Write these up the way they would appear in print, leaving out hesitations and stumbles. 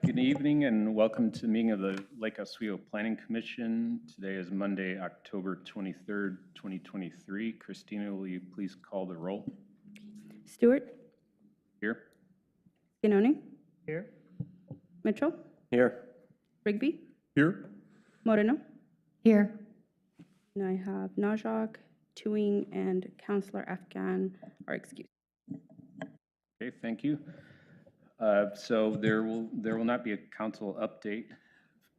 Good evening and welcome to the meeting of the Lake Oswego Planning Commission. Today is Monday, October 23rd, 2023. Christina, will you please call the roll? Stewart, Here. Scanoni, Here. Mitchell, Here. Rigby, Here. Moreno. Here. And I have Najak, Tuing, and Councillor Afghan are excused. Okay, thank you. So there will not be a council update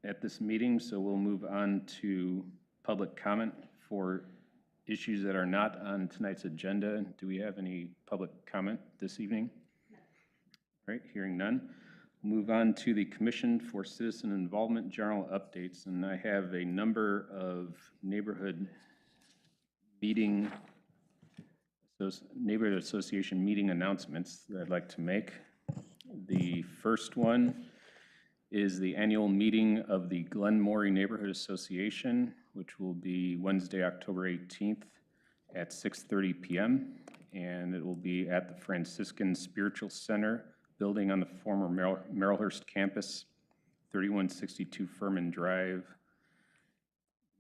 at this meeting, so we'll move on to public comment for issues that are not on tonight's agenda. Do we have any public comment this evening? All right, hearing none. Move on to the Commission for Citizen Involvement General Updates, and I have a number of neighborhood association meeting announcements that I'd like to make. The first one is the annual meeting of the Glenmorey Neighborhood Association, which will be Wednesday, October 18th at 6:30 p.m. And it will be at the Franciscan Spiritual Center building on the former Merrillhurst campus, 3162 Furman Drive.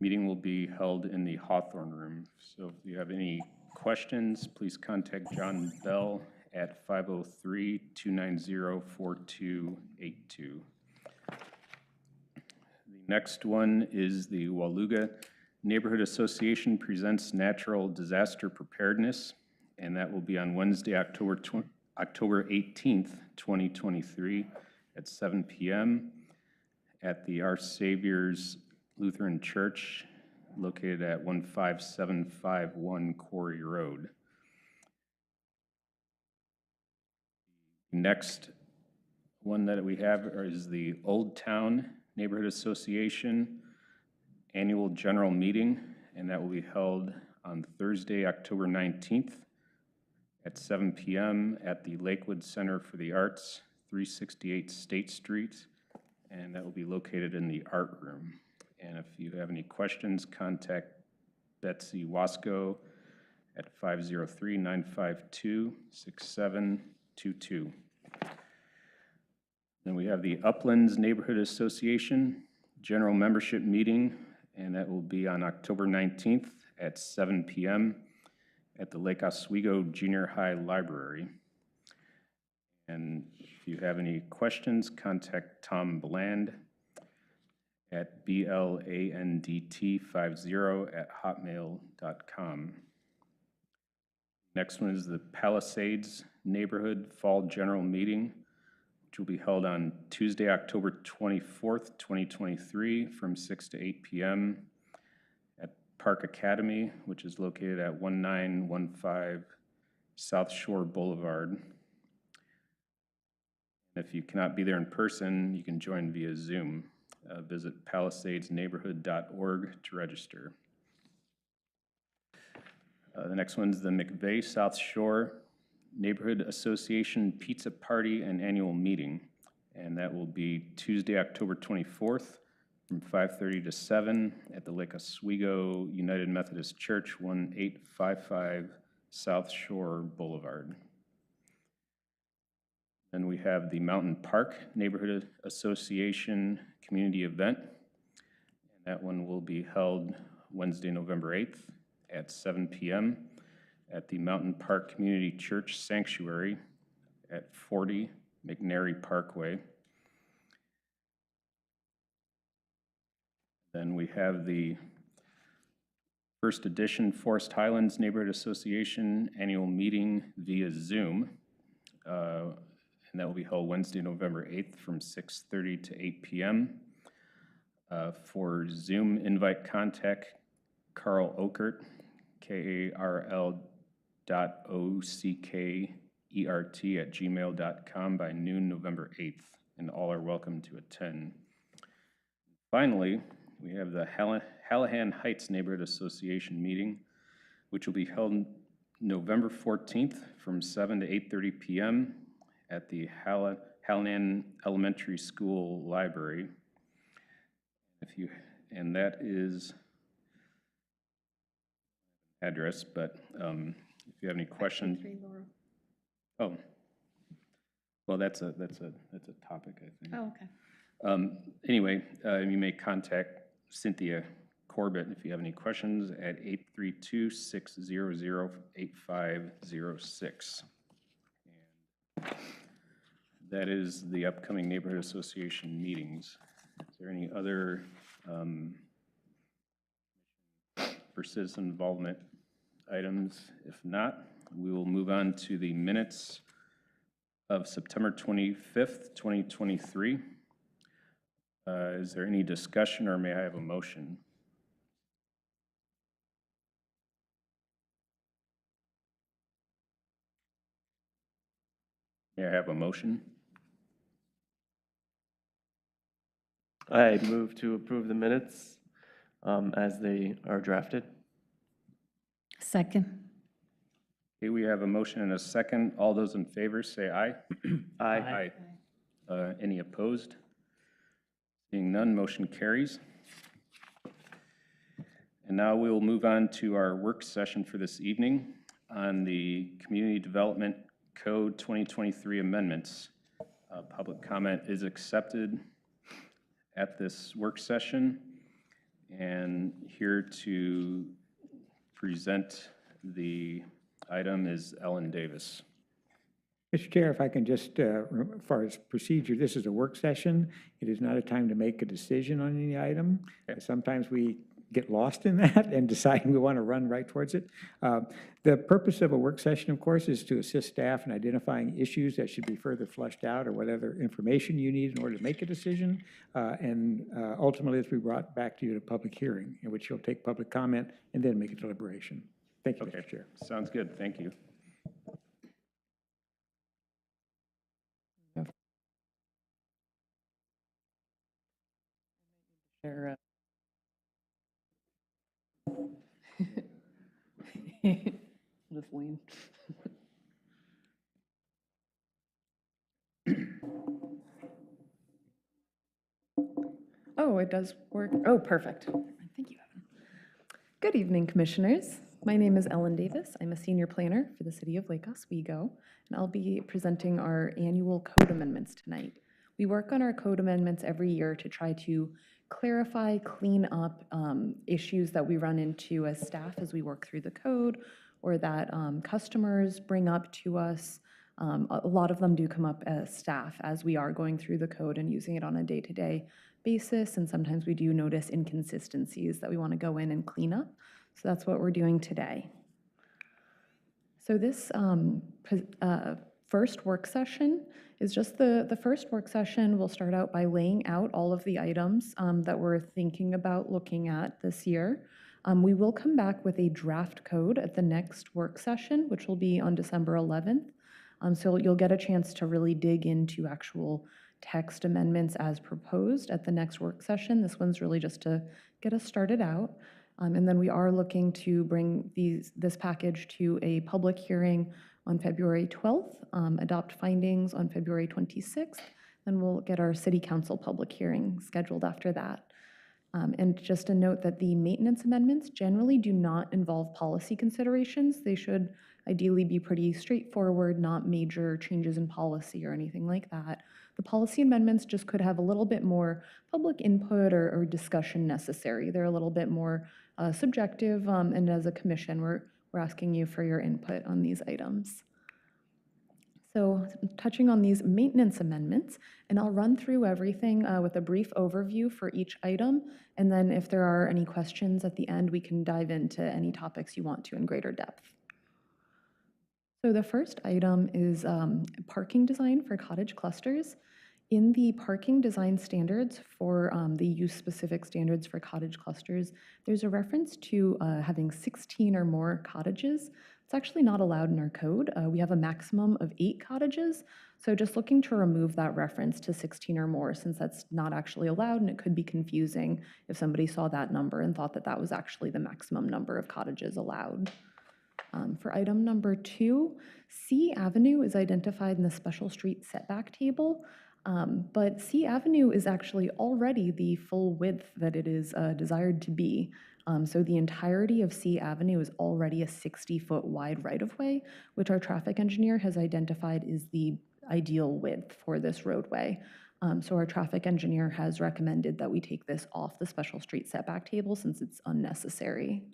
Meeting will be held in the Hawthorne Room. So if you have any questions, please contact John Bell at 503-290-4282. The next one is the Waluga Neighborhood Association presents Natural Disaster Preparedness, and that will be on Wednesday, October 18th, 2023 at 7 p.m. at the Our Savior's Lutheran Church, located at 15751 Quarry Road. Next one that we have is the Old Town Neighborhood Association Annual General Meeting, and that will be held on Thursday, October 19th at 7 p.m. at the Lakewood Center for the Arts, 368 State Street, and that will be located in the Art Room. And if you have any questions, contact Betsy Wasco at 503-952-6722. Then we have the Uplands Neighborhood Association General Membership Meeting, and that will be on October 19th at 7 p.m. at the Lake Oswego Junior High Library. And if you have any questions, contact Tom Bland at blandt50@hotmail.com. Next one is the Palisades Neighborhood Fall General Meeting, which will be held on Tuesday, October 24th, 2023 from 6 to 8 p.m. at Park Academy, which is located at 1915 South Shore Boulevard. If you cannot be there in person, you can join via Zoom. Visit palisadesneighborhood.org to register. The next one is the McVeigh South Shore Neighborhood Association Pizza Party and Annual Meeting, and that will be Tuesday, October 24th from 5:30 to 7 at the Lake Oswego United Methodist Church, 1855 South Shore Boulevard. Then we have the Mountain Park Neighborhood Association Community Event, and that one will be held Wednesday, November 8th at 7 p.m. at the Mountain Park Community Church Sanctuary at 40 McNary Parkway. Then we have the first edition Forest Highlands Neighborhood Association Annual Meeting via Zoom. And that will be held Wednesday, November 8th from 6:30 to 8 p.m. For Zoom invite, contact Carl Ockert, KARL.OCKERT@gmail.com by noon November 8th, and all are welcome to attend. Finally, we have the Hallahan Heights Neighborhood Association meeting, which will be held November 14th from 7 to 8:30 p.m. at the Hallahan Elementary School Library. And that is address, but if you have any questions. Oh, Well, that's a topic, I think. Oh, okay. Anyway, you may contact Cynthia Corbett if you have any questions at 832-600-8506. That is the upcoming Neighborhood Association meetings. Is there any other for citizen involvement items? If not, we will move on to the minutes of September 25th, 2023. Is there any discussion, or may I have a motion? May I have a motion? I move to approve the minutes as they are drafted. Second. Okay, we have a motion and a second. All those in favor say aye. Aye. Any opposed? Seeing none, motion carries. And now we will move on to our work session for this evening on the Community Development Code 2023 amendments. Public comment is accepted at this work session, and here to present the item is Ellen Davis. Mr. Chair, if I can just, as far as procedure, this is a work session. It is not a time to make a decision on any item. Okay. Sometimes we get lost in that and decide we want to run right towards it. The purpose of a work session, of course, is to assist staff in identifying issues that should be further fleshed out or whatever information you need in order to make a decision. Ultimately, this will be brought back to you at a public hearing in which you'll take public comment and then make a deliberation. Thank you, Okay, Mr. Chair. sounds good. Thank you. Share, just lean. Oh, it does work. Oh, perfect. Thank you, Evan. Good evening, Commissioners. My name is Ellen Davis. I'm a senior planner for the City of Lake Oswego, and I'll be presenting our annual code amendments tonight. We work on our code amendments every year to try to clarify, clean up issues that we run into as staff as we work through the code, or that customers bring up to us. A lot of them do come up as staff as we are going through the code and using it on a day-to-day basis, and sometimes we do notice inconsistencies that we want to go in and clean up. So that's what we're doing today. So this first work session is just the first work session. We'll start out by laying out all of the items that we're thinking about looking at this year. We will come back with a draft code at the next work session, which will be on December 11th. So you'll get a chance to really dig into actual text amendments as proposed at the next work session. This one's really just to get us started out. And then we are looking to bring this package to a public hearing on February 12th, adopt findings on February 26th, then we'll get our City Council public hearing scheduled after that. And just a note that the maintenance amendments generally do not involve policy considerations. They should ideally be pretty straightforward, not major changes in policy or anything like that. The policy amendments just could have a little bit more public input or discussion necessary. They're a little bit more subjective, and as a commission, we're asking you for your input on these items. So touching on these maintenance amendments, and I'll run through everything with a brief overview for each item, and then if there are any questions at the end, we can dive into any topics you want to in greater depth. So the first item is parking design for cottage clusters. In the parking design standards for the use-specific standards for cottage clusters, there's a reference to having 16 or more cottages. It's actually not allowed in our code. We have a maximum of 8 cottages, so just looking to remove that reference to 16 or more, since that's not actually allowed, and it could be confusing if somebody saw that number and thought that that was actually the maximum number of cottages allowed. For item number 2, C Avenue is identified in the special street setback table. But C Avenue is actually already the full width that it is desired to be. So the entirety of C Avenue is already a 60-foot wide right-of-way, which our traffic engineer has identified is the ideal width for this roadway. So our traffic engineer has recommended that we take this off the special street setback table since it's unnecessary.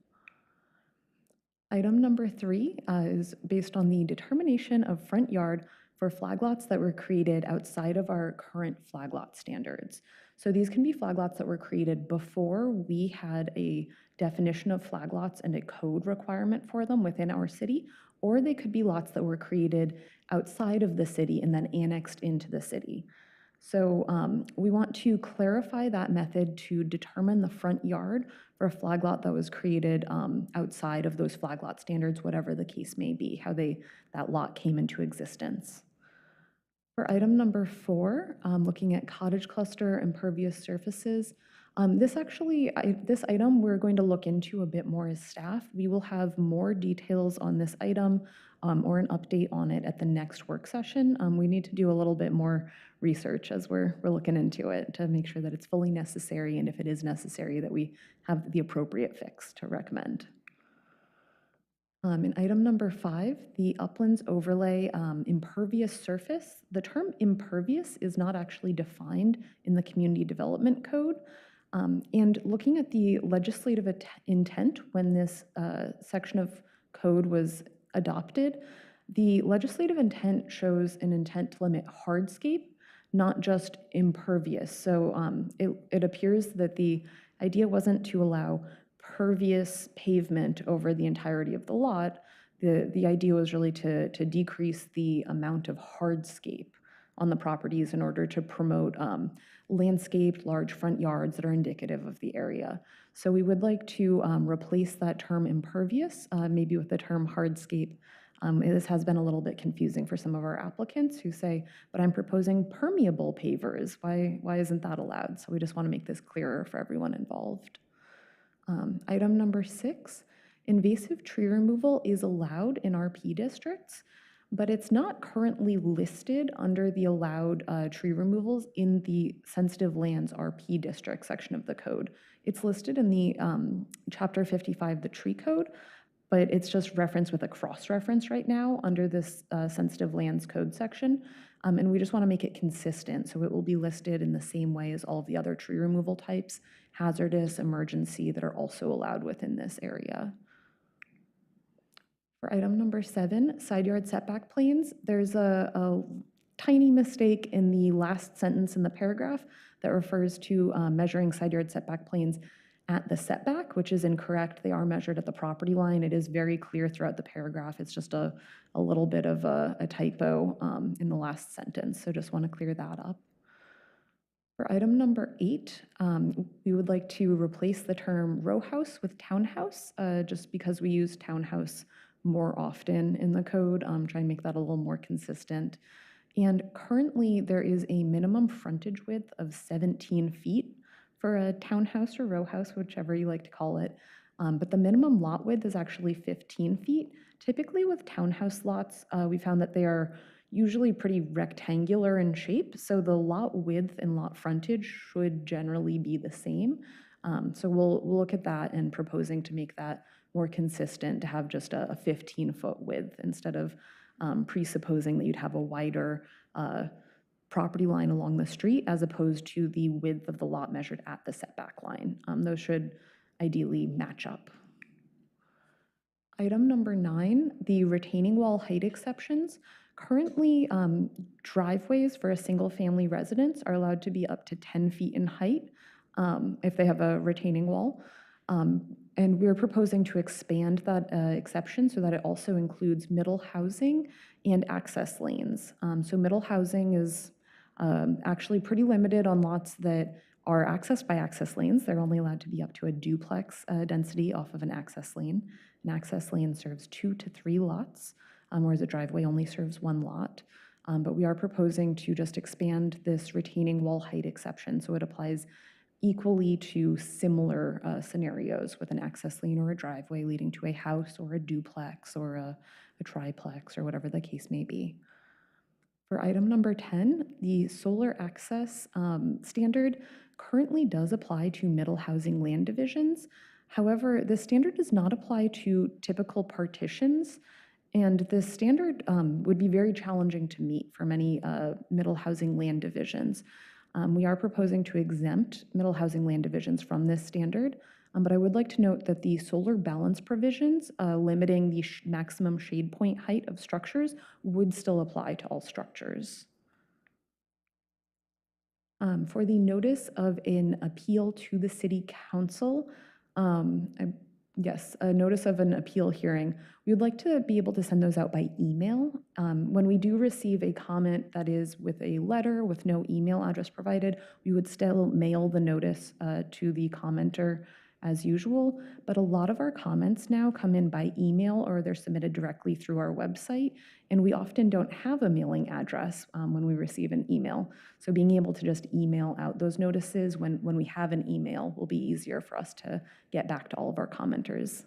Item number 3 is based on the determination of front yard for flag lots that were created outside of our current flag lot standards. So these can be flag lots that were created before we had a definition of flag lots and a code requirement for them within our city, or they could be lots that were created outside of the city and then annexed into the city. So we want to clarify that method to determine the front yard for a flag lot that was created outside of those flag lot standards, whatever the case may be, how that lot came into existence. For item number 4, looking at cottage cluster impervious surfaces, this item we're going to look into a bit more as staff. We will have more details on this item or an update on it at the next work session. We need to do a little bit more research as we're looking into it to make sure that it's fully necessary, and if it is necessary, that we have the appropriate fix to recommend. In item number 5, the uplands overlay impervious surface. The term impervious is not actually defined in the Community Development Code. And looking at the legislative intent when this section of code was adopted, the legislative intent shows an intent to limit hardscape, not just impervious. So it appears that the idea wasn't to allow pervious pavement over the entirety of the lot. The idea was really to decrease the amount of hardscape on the properties in order to promote landscaped large front yards that are indicative of the area. So we would like to replace that term impervious, maybe with the term hardscape. This has been a little bit confusing for some of our applicants who say, but I'm proposing permeable pavers. Why isn't that allowed? So we just want to make this clearer for everyone involved. Item number 6, invasive tree removal is allowed in RP districts, but it's not currently listed under the allowed tree removals in the sensitive lands RP district section of the code. It's listed in the chapter 55, the tree code, but it's just referenced with a cross-reference right now under this sensitive lands code section. And we just want to make it consistent, so it will be listed in the same way as all of the other tree removal types, hazardous, emergency, that are also allowed within this area. For item number 7, side yard setback planes, there's a tiny mistake in the last sentence in the paragraph that refers to measuring side yard setback planes at the setback, which is incorrect. They are measured at the property line. It is very clear throughout the paragraph. It's just a little bit of a typo in the last sentence, so just want to clear that up. For item number 8, we would like to replace the term row house with townhouse, just because we use townhouse more often in the code, try and make that a little more consistent. And currently, there is a minimum frontage width of 17 feet for a townhouse or row house, whichever you like to call it. But the minimum lot width is actually 15 feet. Typically with townhouse lots, we found that they are usually pretty rectangular in shape, so the lot width and lot frontage should generally be the same. So we'll look at that and proposing to make that more consistent, to have just a 15-foot width instead of presupposing that you'd have a wider property line along the street as opposed to the width of the lot measured at the setback line. Those should ideally match up. Item number 9, the retaining wall height exceptions. Currently, driveways for a single-family residence are allowed to be up to 10 feet in height if they have a retaining wall. And we're proposing to expand that exception so that it also includes middle housing and access lanes. So middle housing is actually pretty limited on lots that are accessed by access lanes. They're only allowed to be up to a duplex density off of an access lane. An access lane serves 2 to 3 lots, whereas a driveway only serves 1 lot. But we are proposing to just expand this retaining wall height exception so it applies equally to similar scenarios with an access lane or a driveway leading to a house or a duplex or a triplex or whatever the case may be. For item number 10, the solar access standard currently does apply to middle housing land divisions. However, the standard does not apply to typical partitions, And this standard would be very challenging to meet for many middle housing land divisions. We are proposing to exempt middle housing land divisions from this standard, but I would like to note that the solar balance provisions limiting the maximum shade point height of structures would still apply to all structures. For the notice of an appeal to the city council, yes, a notice of an appeal hearing, we would like to be able to send those out by email. When we do receive a comment that is with a letter with no email address provided, we would still mail the notice to the commenter as usual, but a lot of our comments now come in by email or they're submitted directly through our website, and we often don't have a mailing address when we receive an email. So being able to just email out those notices when we have an email will be easier for us to get back to all of our commenters.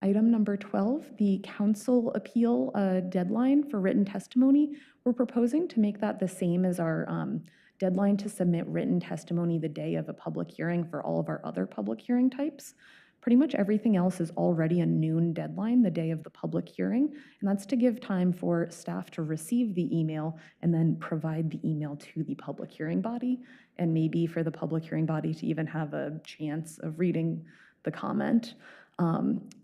Item number 12, the council appeal deadline for written testimony. We're proposing to make that the same as our deadline to submit written testimony the day of a public hearing for all of our other public hearing types. Pretty much everything else is already a noon deadline the day of the public hearing, and that's to give time for staff to receive the email and then provide the email to the public hearing body, and maybe for the public hearing body to even have a chance of reading the comment.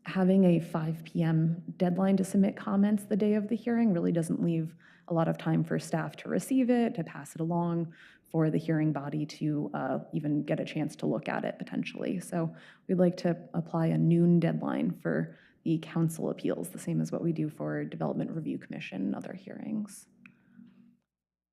Having a 5 p.m. deadline to submit comments the day of the hearing really doesn't leave a lot of time for staff to receive it, to pass it along, for the hearing body to even get a chance to look at it potentially. So we'd like to apply a noon deadline for the council appeals, the same as what we do for Development Review Commission and other hearings.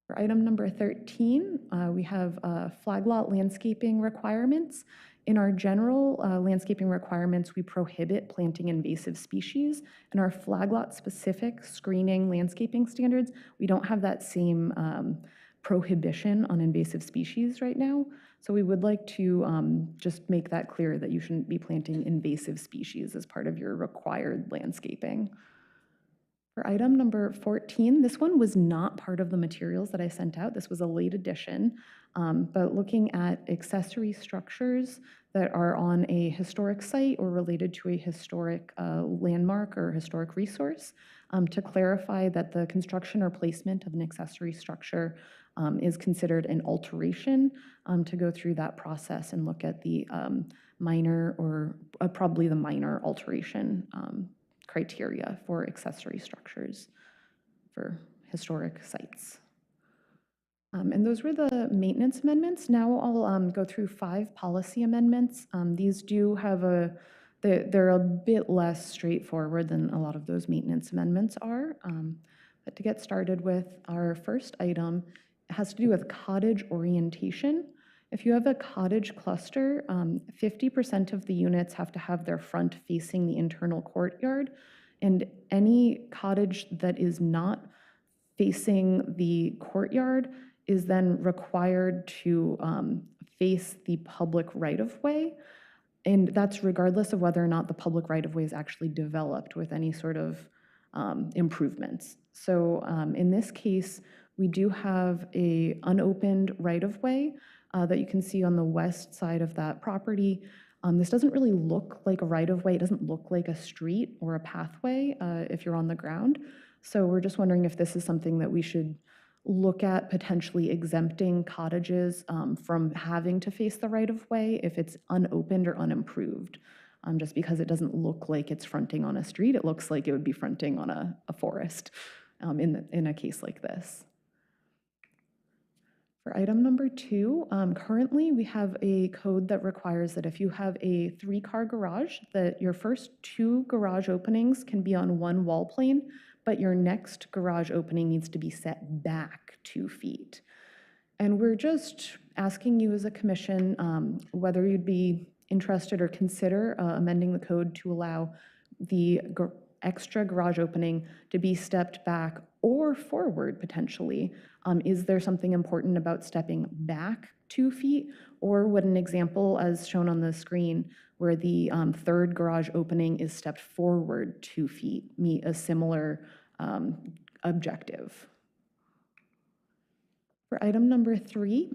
For item number 13, we have flag lot landscaping requirements. In our general landscaping requirements, we prohibit planting invasive species. In our flag lot specific screening landscaping standards, we don't have that same prohibition on invasive species right now. So we would like to just make that clear that you shouldn't be planting invasive species as part of your required landscaping. For item number 14, this one was not part of the materials that I sent out. This was a late addition, but looking at accessory structures that are on a historic site or related to a historic landmark or historic resource, to clarify that the construction or placement of an accessory structure is considered an alteration, to go through that process and look at the minor or probably the minor alteration criteria for accessory structures for historic sites. And those were the maintenance amendments. Now I'll go through 5 policy amendments. These do have they're a bit less straightforward than a lot of those maintenance amendments are. But to get started with, our first item has to do with cottage orientation. If you have a cottage cluster, 50% of the units have to have their front facing the internal courtyard, and any cottage that is not facing the courtyard is then required to face the public right-of-way, and that's regardless of whether or not the public right-of-way is actually developed with any sort of improvements. So in this case, we do have a unopened right-of-way that you can see on the west side of that property. This doesn't really look like a right-of-way. It doesn't look like a street or a pathway if you're on the ground. So we're just wondering if this is something that we should look at potentially exempting cottages from having to face the right-of-way if it's unopened or unimproved. Just because it doesn't look like it's fronting on a street, it looks like it would be fronting on a forest in a case like this. For item number 2, currently we have a code that requires that if you have a 3-car garage, that your first 2 garage openings can be on one wall plane, but your next garage opening needs to be set back 2 feet. And we're just asking you as a commission whether you'd be interested or consider amending the code to allow the extra garage opening to be stepped back or forward potentially. Is there something important about stepping back 2 feet? Or would an example as shown on the screen where the 3rd garage opening is stepped forward 2 feet meet a similar objective? For item number 3,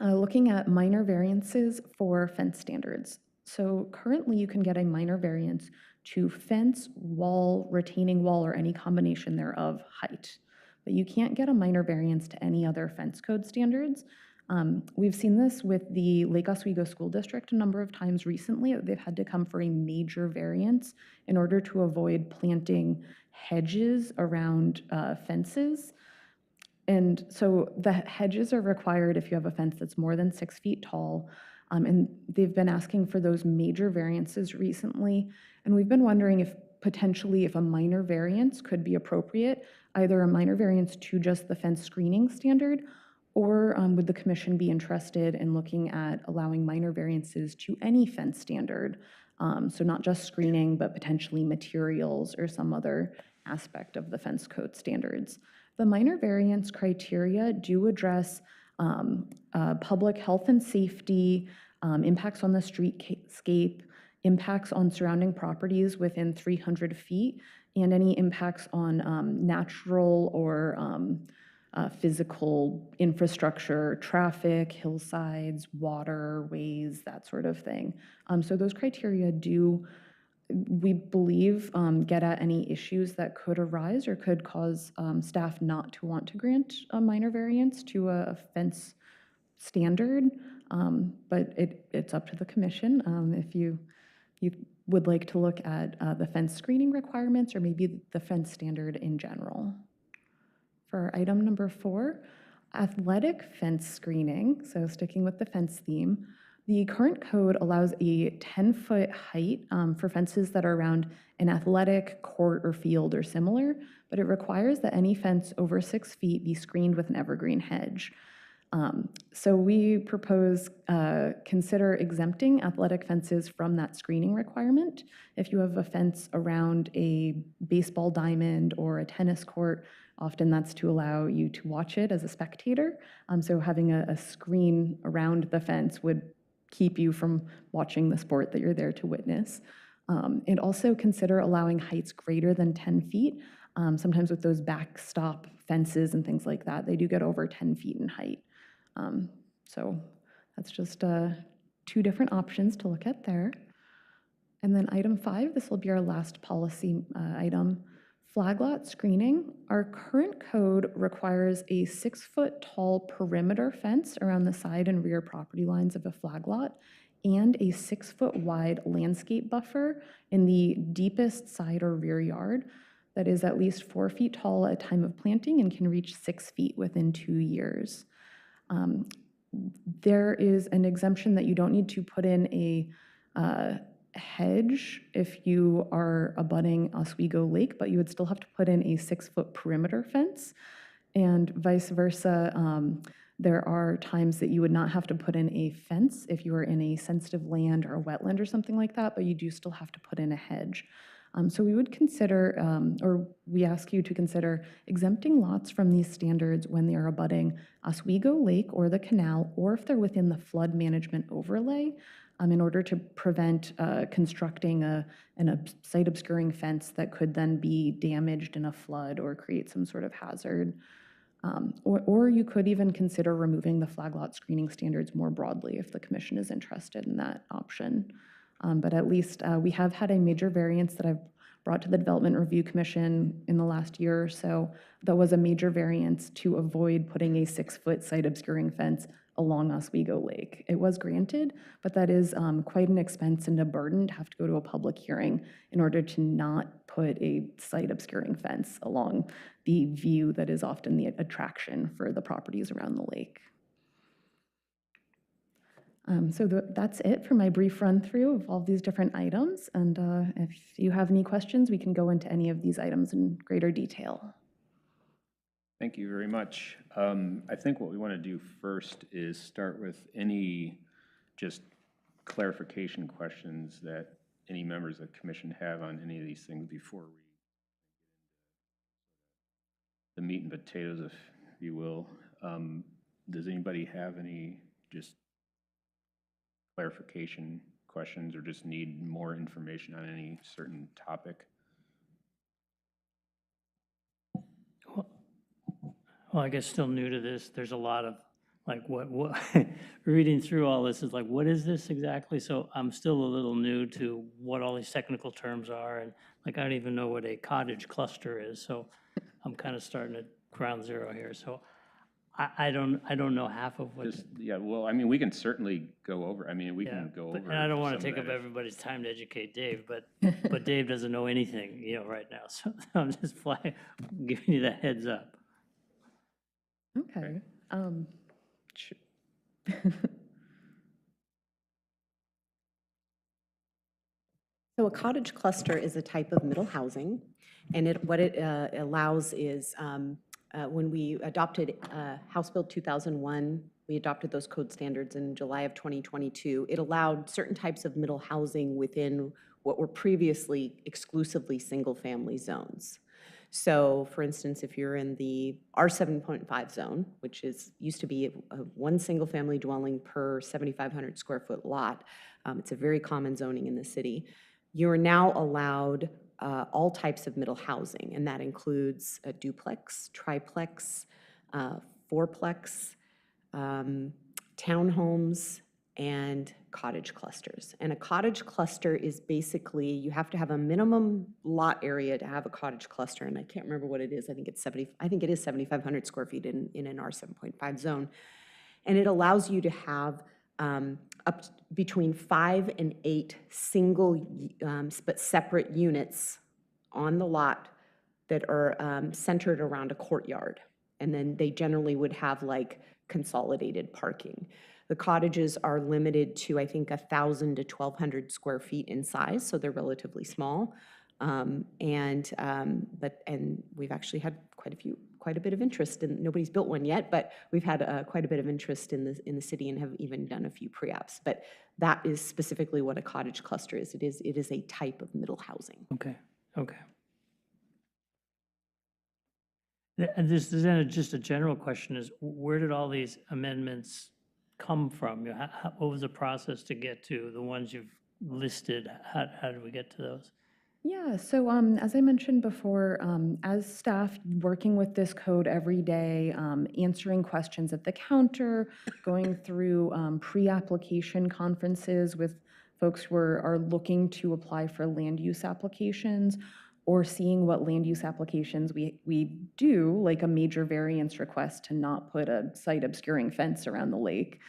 looking at minor variances for fence standards. So currently you can get a minor variance to fence, wall, retaining wall, or any combination thereof height. But you can't get a minor variance to any other fence code standards. We've seen this with the Lake Oswego School District a number of times recently. They've had to come for a major variance in order to avoid planting hedges around fences. And so the hedges are required if you have a fence that's more than 6 feet tall. And they've been asking for those major variances recently. And we've been wondering if potentially if a minor variance could be appropriate, either a minor variance to just the fence screening standard, or would the commission be interested in looking at allowing minor variances to any fence standard? So not just screening, but potentially materials or some other aspect of the fence code standards. The minor variance criteria do address public health and safety, impacts on the streetscape, impacts on surrounding properties within 300 feet, and any impacts on natural or physical infrastructure, traffic, hillsides, waterways, that sort of thing. So those criteria do, we believe, get at any issues that could arise or could cause staff not to want to grant a minor variance to a fence standard. But it's up to the commission if you would like to look at the fence screening requirements or maybe the fence standard in general. For item number 4, athletic fence screening, so sticking with the fence theme, the current code allows a 10-foot height for fences that are around an athletic court or field or similar, but it requires that any fence over 6 feet be screened with an evergreen hedge. So we propose consider exempting athletic fences from that screening requirement. If you have a fence around a baseball diamond or a tennis court, often that's to allow you to watch it as a spectator. So having a screen around the fence would keep you from watching the sport that you're there to witness. And also consider allowing heights greater than 10 feet. Sometimes with those backstop fences and things like that, they do get over 10 feet in height. So that's just 2 different options to look at there. And then item 5, this will be our last policy item, flag lot screening. Our current code requires a 6-foot tall perimeter fence around the side and rear property lines of a flag lot and a 6-foot wide landscape buffer in the deepest side or rear yard that is at least 4 feet tall at time of planting and can reach 6 feet within 2 years. There is an exemption that you don't need to put in a hedge if you are abutting Oswego Lake, but you would still have to put in a 6-foot perimeter fence, and vice versa. There are times that you would not have to put in a fence if you are in a sensitive land or a wetland or something like that, but you do still have to put in a hedge. So we would consider, or we ask you to consider exempting lots from these standards when they are abutting Oswego Lake or the canal, or if they're within the flood management overlay, in order to prevent constructing a site obscuring fence that could then be damaged in a flood or create some sort of hazard. Or you could even consider removing the flag lot screening standards more broadly if the commission is interested in that option. But at least we have had a major variance that I've brought to the Development Review Commission in the last year or so. That was a major variance to avoid putting a 6-foot site obscuring fence along Oswego Lake. It was granted, but that is quite an expense and a burden to have to go to a public hearing in order to not put a site obscuring fence along the view that is often the attraction for the properties around the lake. So that's it for my brief run through of all these different items. And if you have any questions, we can go into any of these items in greater detail. Thank you very much. I think what we want to do first is start with any just clarification questions that any members of the commission have on any of these things before we the meat and potatoes, if you will. Does anybody have any just clarification questions or just need more information on any certain topic? Well, I guess still new to this, there's a lot of like what, reading through all this is like, what is this exactly? So I'm still a little new to what all these technical terms are, and like, I don't even know what a cottage cluster is, so I'm kind of starting at ground zero here, so I don't know half of what. Just, yeah, well, I mean, we can certainly go over, I mean, we Yeah, can go but- over. and I don't want some to of take up that if- everybody's time to educate Dave, but Dave doesn't know anything, right now, so I'm just giving you the heads up. Okay. sh- So a cottage cluster is a type of middle housing, and what it allows is, when we adopted House Bill 2001, we adopted those code standards in July of 2022. It allowed certain types of middle housing within what were previously exclusively single-family zones. So, for instance, if you're in the R7.5 zone, which used to be one single-family dwelling per 7,500 square foot lot, it's a very common zoning in the city. You are now allowed all types of middle housing, and that includes a duplex, triplex, fourplex, townhomes, and cottage clusters. And a cottage cluster is basically, you have to have a minimum lot area to have a cottage cluster, and I can't remember what it is. I think it is 7,500 square feet in an R7.5 zone. And it allows you to have between 5 and 8 single but separate units on the lot that are centered around a courtyard. And then they generally would have like consolidated parking. The cottages are limited to, I think, 1,000 to 1,200 square feet in size, so they're relatively small. And we've actually had quite a bit of interest, and nobody's built one yet, but we've had quite a bit of interest in the city and have even done a few pre-apps. But that is specifically what a cottage cluster is. It is a type of middle housing. Okay. And this is then just a general question is, where did all these amendments come from? What was the process to get to the ones you've listed? How did we get to those? Yeah, so as I mentioned before, as staff working with this code every day, answering questions at the counter, going through pre-application conferences with folks who are looking to apply for land use applications, or seeing what land use applications we do, like a major variance request to not put a site obscuring fence around the lake.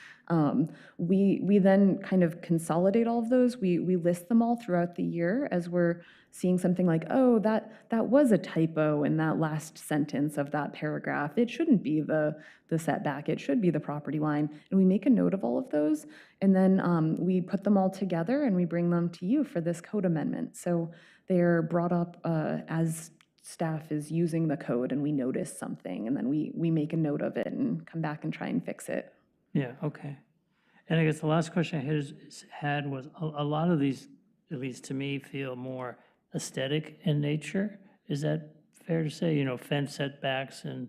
We then kind of consolidate all of those. We list them all throughout the year as we're seeing something like, oh, that was a typo in that last sentence of that paragraph. It shouldn't be the setback. It should be the property line. And we make a note of all of those. And then we put them all together and we bring them to you for this code amendment. So they're brought up as staff is using the code and we notice something, and then we make a note of it and come back and try and fix it. Yeah, okay. And I guess the last question I had was, a lot of these, at least to me, feel more aesthetic in nature. Is that fair to say? Fence setbacks and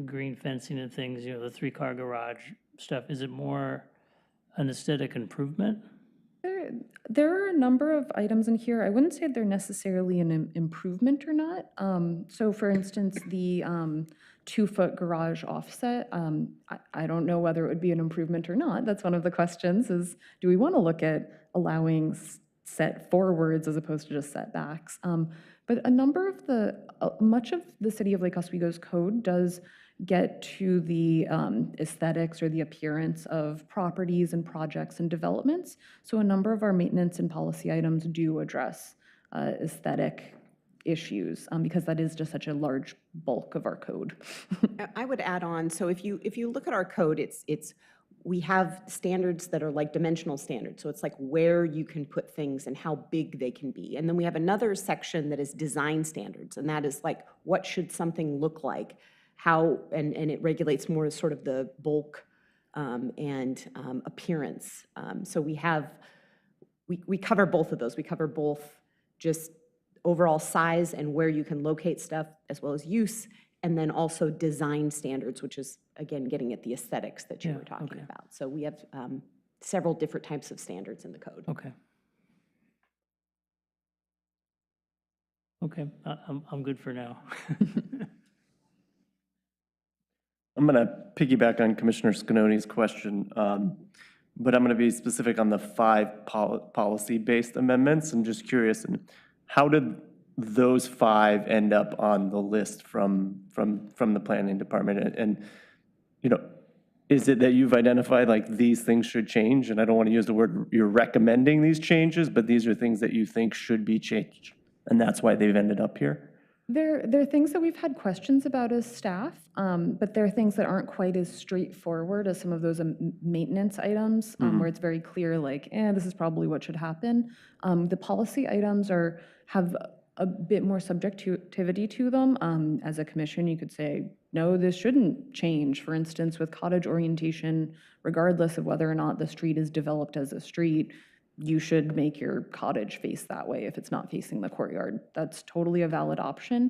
green fencing and things, the 3-car garage stuff. Is it more an aesthetic improvement? There are a number of items in here. I wouldn't say they're necessarily an improvement or not. So for instance, the 2-foot garage offset, I don't know whether it would be an improvement or not. That's one of the questions is, do we want to look at allowing set forwards as opposed to just setbacks? But much of the City of Lake Oswego's code does get to the aesthetics or the appearance of properties and projects and developments. So a number of our maintenance and policy items do address aesthetic issues because that is just such a large bulk of our code. I would add on, so if you look at our code, we have standards that are like dimensional standards. So it's like where you can put things and how big they can be. And then we have another section that is design standards, and that is like, what should something look like? And it regulates more sort of the bulk and appearance. So we cover both of those. We cover both just overall size and where you can locate stuff, as well as use, and then also design standards, which is, again, getting at the aesthetics that you were talking about. So we have several different types of standards in the code. Okay. Okay, I'm good for now. I'm going to piggyback on Commissioner Scannoni's question, but I'm going to be specific on the 5 policy-based amendments. I'm just curious, and how did those 5 end up on the list from the planning department? And, you know, is it that you've identified like these things should change? And I don't want to use the word you're recommending these changes, but these are things that you think should be changed, and that's why they've ended up here? There are things that we've had questions about as staff, but there are things that aren't quite as straightforward as some of those maintenance items, where it's very clear, like, this is probably what should happen. The policy items have a bit more subjectivity to them. As a commission, you could say, no, this shouldn't change. For instance, with cottage orientation, regardless of whether or not the street is developed as a street, you should make your cottage face that way if it's not facing the courtyard. That's totally a valid option.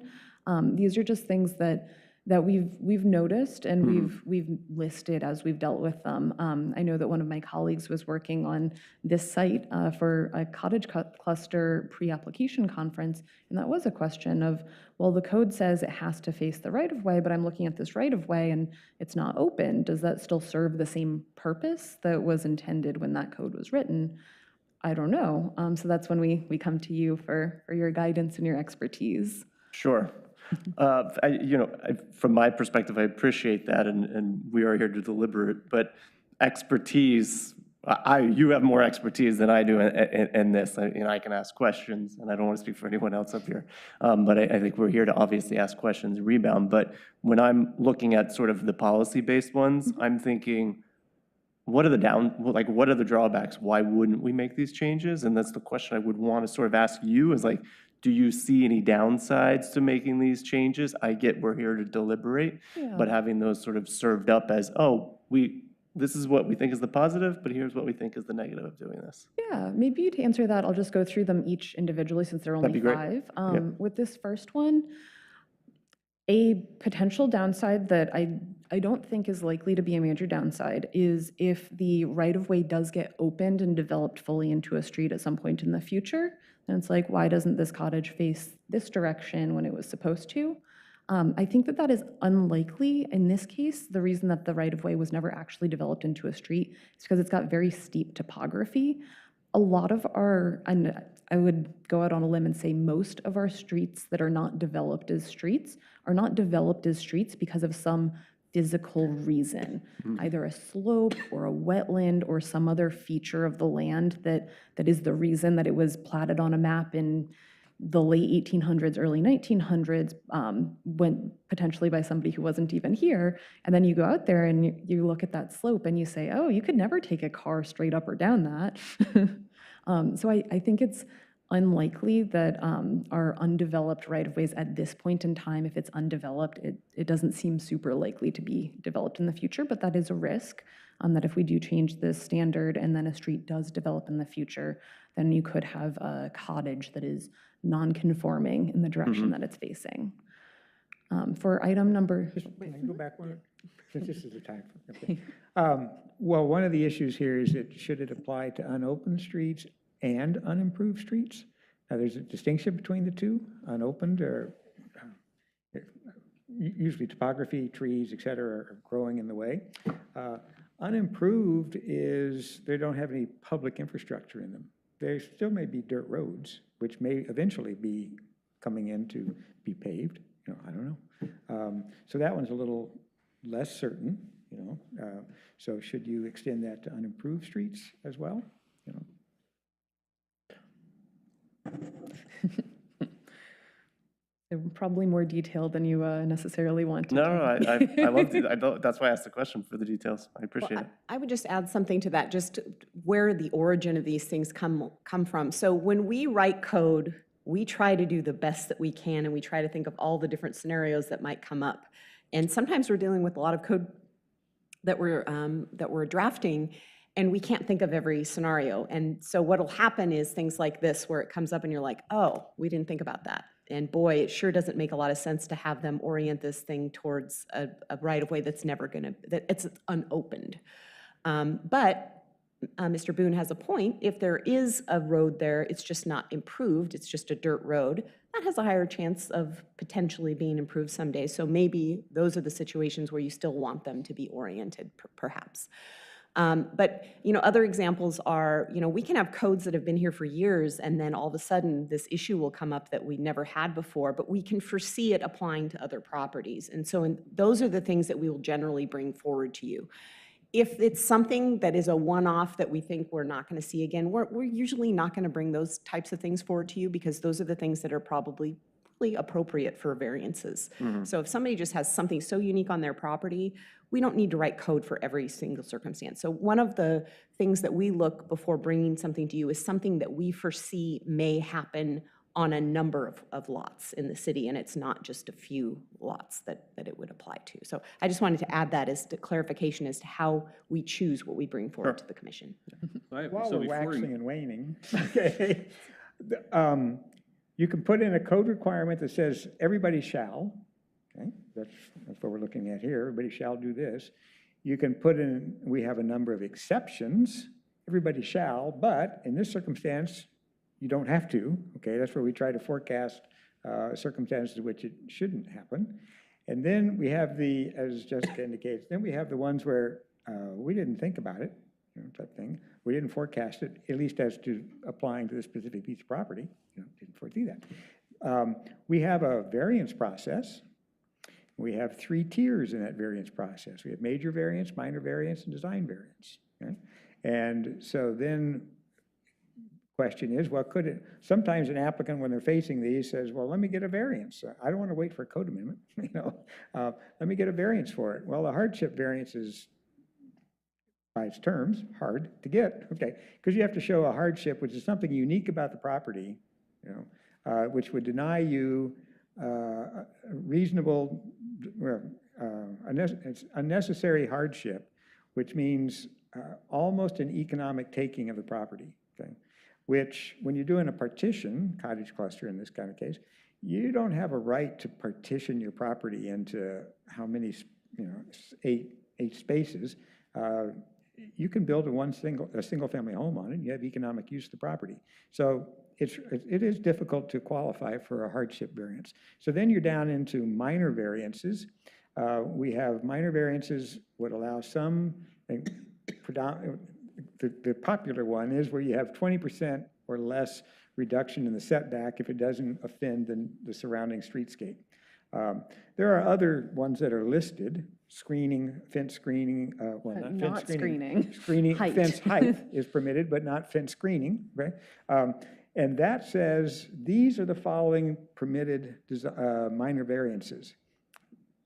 These are just things that we've noticed and we've listed as we've dealt with them. I know that one of my colleagues was working on this site for a cottage cluster pre-application conference, and that was a question of, well, the code says it has to face the right-of-way, but I'm looking at this right-of-way and it's not open. Does that still serve the same purpose that was intended when that code was written? I don't know. So that's when we come to you for your guidance and your expertise. Sure. From my perspective, I appreciate that, and we are here to deliberate, but expertise, you have more expertise than I do in this. I can ask questions, and I don't want to speak for anyone else up here, but I think we're here to obviously ask questions and rebound. But when I'm looking at sort of the policy-based ones, I'm thinking, what are the drawbacks? Why wouldn't we make these changes? And that's the question I would want to sort of ask you is like, do you see any downsides to making these changes? I get we're here to deliberate, but having those sort of served up as, this is what we think is the positive, but here's what we think is the negative of doing this. Yeah, maybe to answer that, I'll just go through them each individually since there are only 5. With this first one, a potential downside that I don't think is likely to be a major downside is if the right-of-way does get opened and developed fully into a street at some point in the future, then it's like, why doesn't this cottage face this direction when it was supposed to? I think that is unlikely in this case. The reason that the right-of-way was never actually developed into a street is because it's got very steep topography. A lot of and I would go out on a limb and say most of our streets that are not developed as streets are not developed as streets because of some physical reason, either a slope or a wetland or some other feature of the land that is the reason that it was platted on a map in the late 1800s, early 1900s, went potentially by somebody who wasn't even here. And then you go out there and you look at that slope and you say, oh, you could never take a car straight up or down that. So I think it's unlikely that our undeveloped right-of-ways at this point in time, if it's undeveloped, it doesn't seem super likely to be developed in the future, but that is a risk that if we do change this standard and then a street does develop in the future, then you could have a cottage that is non-conforming in the direction that it's facing. For item number... Can I go back one? Since this is the time. Okay. Well, one of the issues here is that should it apply to unopened streets and unimproved streets? Now, there's a distinction between the two. Unopened are usually topography, trees, et cetera, are growing in the way. Unimproved is they don't have any public infrastructure in them. There still may be dirt roads, which may eventually be coming in to be paved. I don't know. So that one's a little less certain. So should you extend that to unimproved streets as well? They're probably more detailed than you necessarily want to. No, I love it. That's why I asked the question for the details. I appreciate it. I would just add something to that, just where the origin of these things come from. So when we write code, we try to do the best that we can, and we try to think of all the different scenarios that might come up. And sometimes we're dealing with a lot of code that we're drafting, and we can't think of every scenario. And so what'll happen is things like this, where it comes up and you're like, oh, we didn't think about that. And boy, it sure doesn't make a lot of sense to have them orient this thing towards a right-of-way that's never gonna, that it's unopened. But Mr. Boone has a point. If there is a road there, it's just not improved, it's just a dirt road, that has a higher chance of potentially being improved someday. So maybe those are the situations where you still want them to be oriented, perhaps. But, other examples are, we can have codes that have been here for years, and then all of a sudden, this issue will come up that we never had before, but we can foresee it applying to other properties. And so those are the things that we will generally bring forward to you. If it's something that is a one-off that we think we're not going to see again, we're usually not going to bring those types of things forward to you, because those are the things that are probably appropriate for variances. So if somebody just has something so unique on their property, we don't need to write code for every single circumstance. So one of the things that we look before bringing something to you is something that we foresee may happen on a number of lots in the city, and it's not just a few lots that it would apply to. So I just wanted to add that as the clarification as to how we choose what we bring forward to the commission. While So we're before waxing and waning, okay, you can put in a code requirement that says everybody shall, okay, that's what we're looking at here, everybody shall do this. You can put in, we have a number of exceptions, everybody shall, but in this circumstance, you don't have to, okay? That's where we try to forecast circumstances in which it shouldn't happen. And then we have the, as Jessica indicates, then we have the ones where we didn't think about it, type thing. We didn't forecast it, at least as to applying to the specific piece of property. Didn't foresee that. We have a variance process. We have 3 tiers in that variance process. We have major variance, minor variance, and design variance. Okay? And so then question is, well, could it, sometimes an applicant, when they're facing these, says, well, let me get a variance. I don't want to wait for a code amendment, let me get a variance for it. Well, the hardship variance is, by its terms, hard to get, okay? Because you have to show a hardship, which is something unique about the property, which would deny you reasonable, unnecessary hardship, which means almost an economic taking of the property, okay? Which, when you're doing a partition, cottage cluster in this kind of case, you don't have a right to partition your property into how many, 8 spaces. You can build a single family home on it, and you have economic use of the property. So it is difficult to qualify for a hardship variance. So then you're down into minor variances. We have minor variances would allow some, the popular one is where you have 20% or less reduction in the setback if it doesn't offend the surrounding streetscape. There are other ones that are listed, screening, fence screening, well, not fence screening. Screening, Height. fence height is permitted, but not fence screening, right? And that says, these are the following permitted minor variances.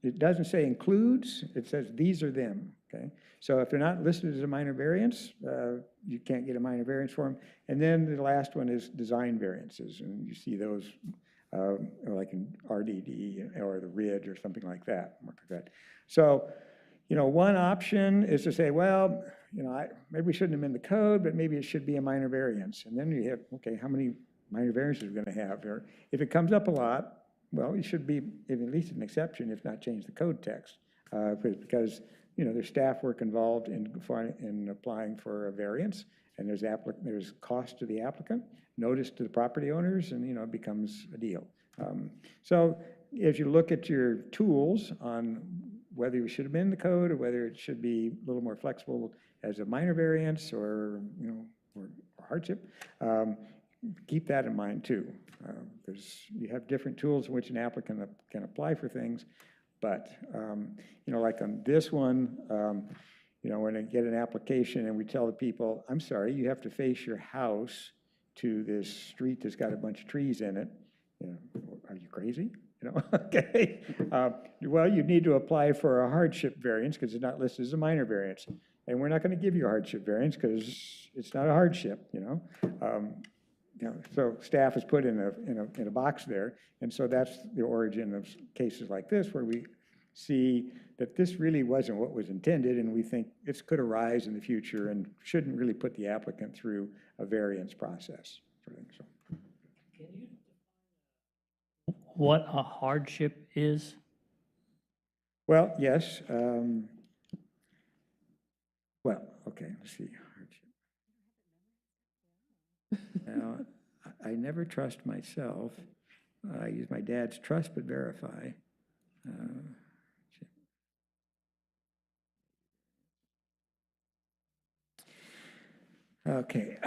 It doesn't say includes, it says these are them, okay? So if they're not listed as a minor variance, you can't get a minor variance for them. And then the last one is design variances, and you see those like in RDD or the Ridge or something like that. So, one option is to say, well, maybe we shouldn't amend the code, but maybe it should be a minor variance. And then you have, okay, how many minor variances are we going to have here? If it comes up a lot, well, it should be at least an exception, if not change the code text, because there's staff work involved in applying for a variance, and there's cost to the applicant, notice to the property owners, and it becomes a deal. So if you look at your tools on whether you should amend the code or whether it should be a little more flexible as a minor variance or or hardship, keep that in mind too, because you have different tools in which an applicant can apply for things. But like on this one, when I get an application and we tell the people, I'm sorry, you have to face your house to this street that's got a bunch of trees in it. Are you crazy? Okay. Well, you need to apply for a hardship variance because it's not listed as a minor variance, and we're not going to give you a hardship variance because it's not a hardship. So staff is put in a box there, and so that's the origin of cases like this where we see that this really wasn't what was intended, and we think this could arise in the future and shouldn't really put the applicant through a variance process. What a hardship is? Well, yes. Well, okay, let's see. Now, I never trust myself. I use my dad's trust but verify. Okay.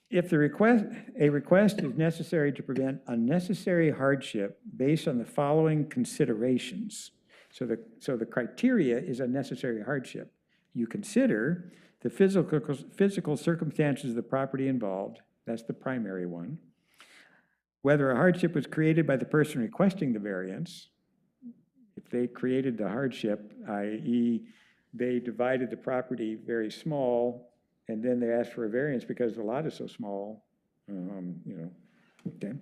If a request is necessary to prevent unnecessary hardship based on the following considerations. So the criteria is unnecessary hardship. You consider the physical circumstances of the property involved. That's the primary one. Whether a hardship was created by the person requesting the variance. If they created the hardship, i.e. they divided the property very small, and then they asked for a variance because the lot is so small, okay.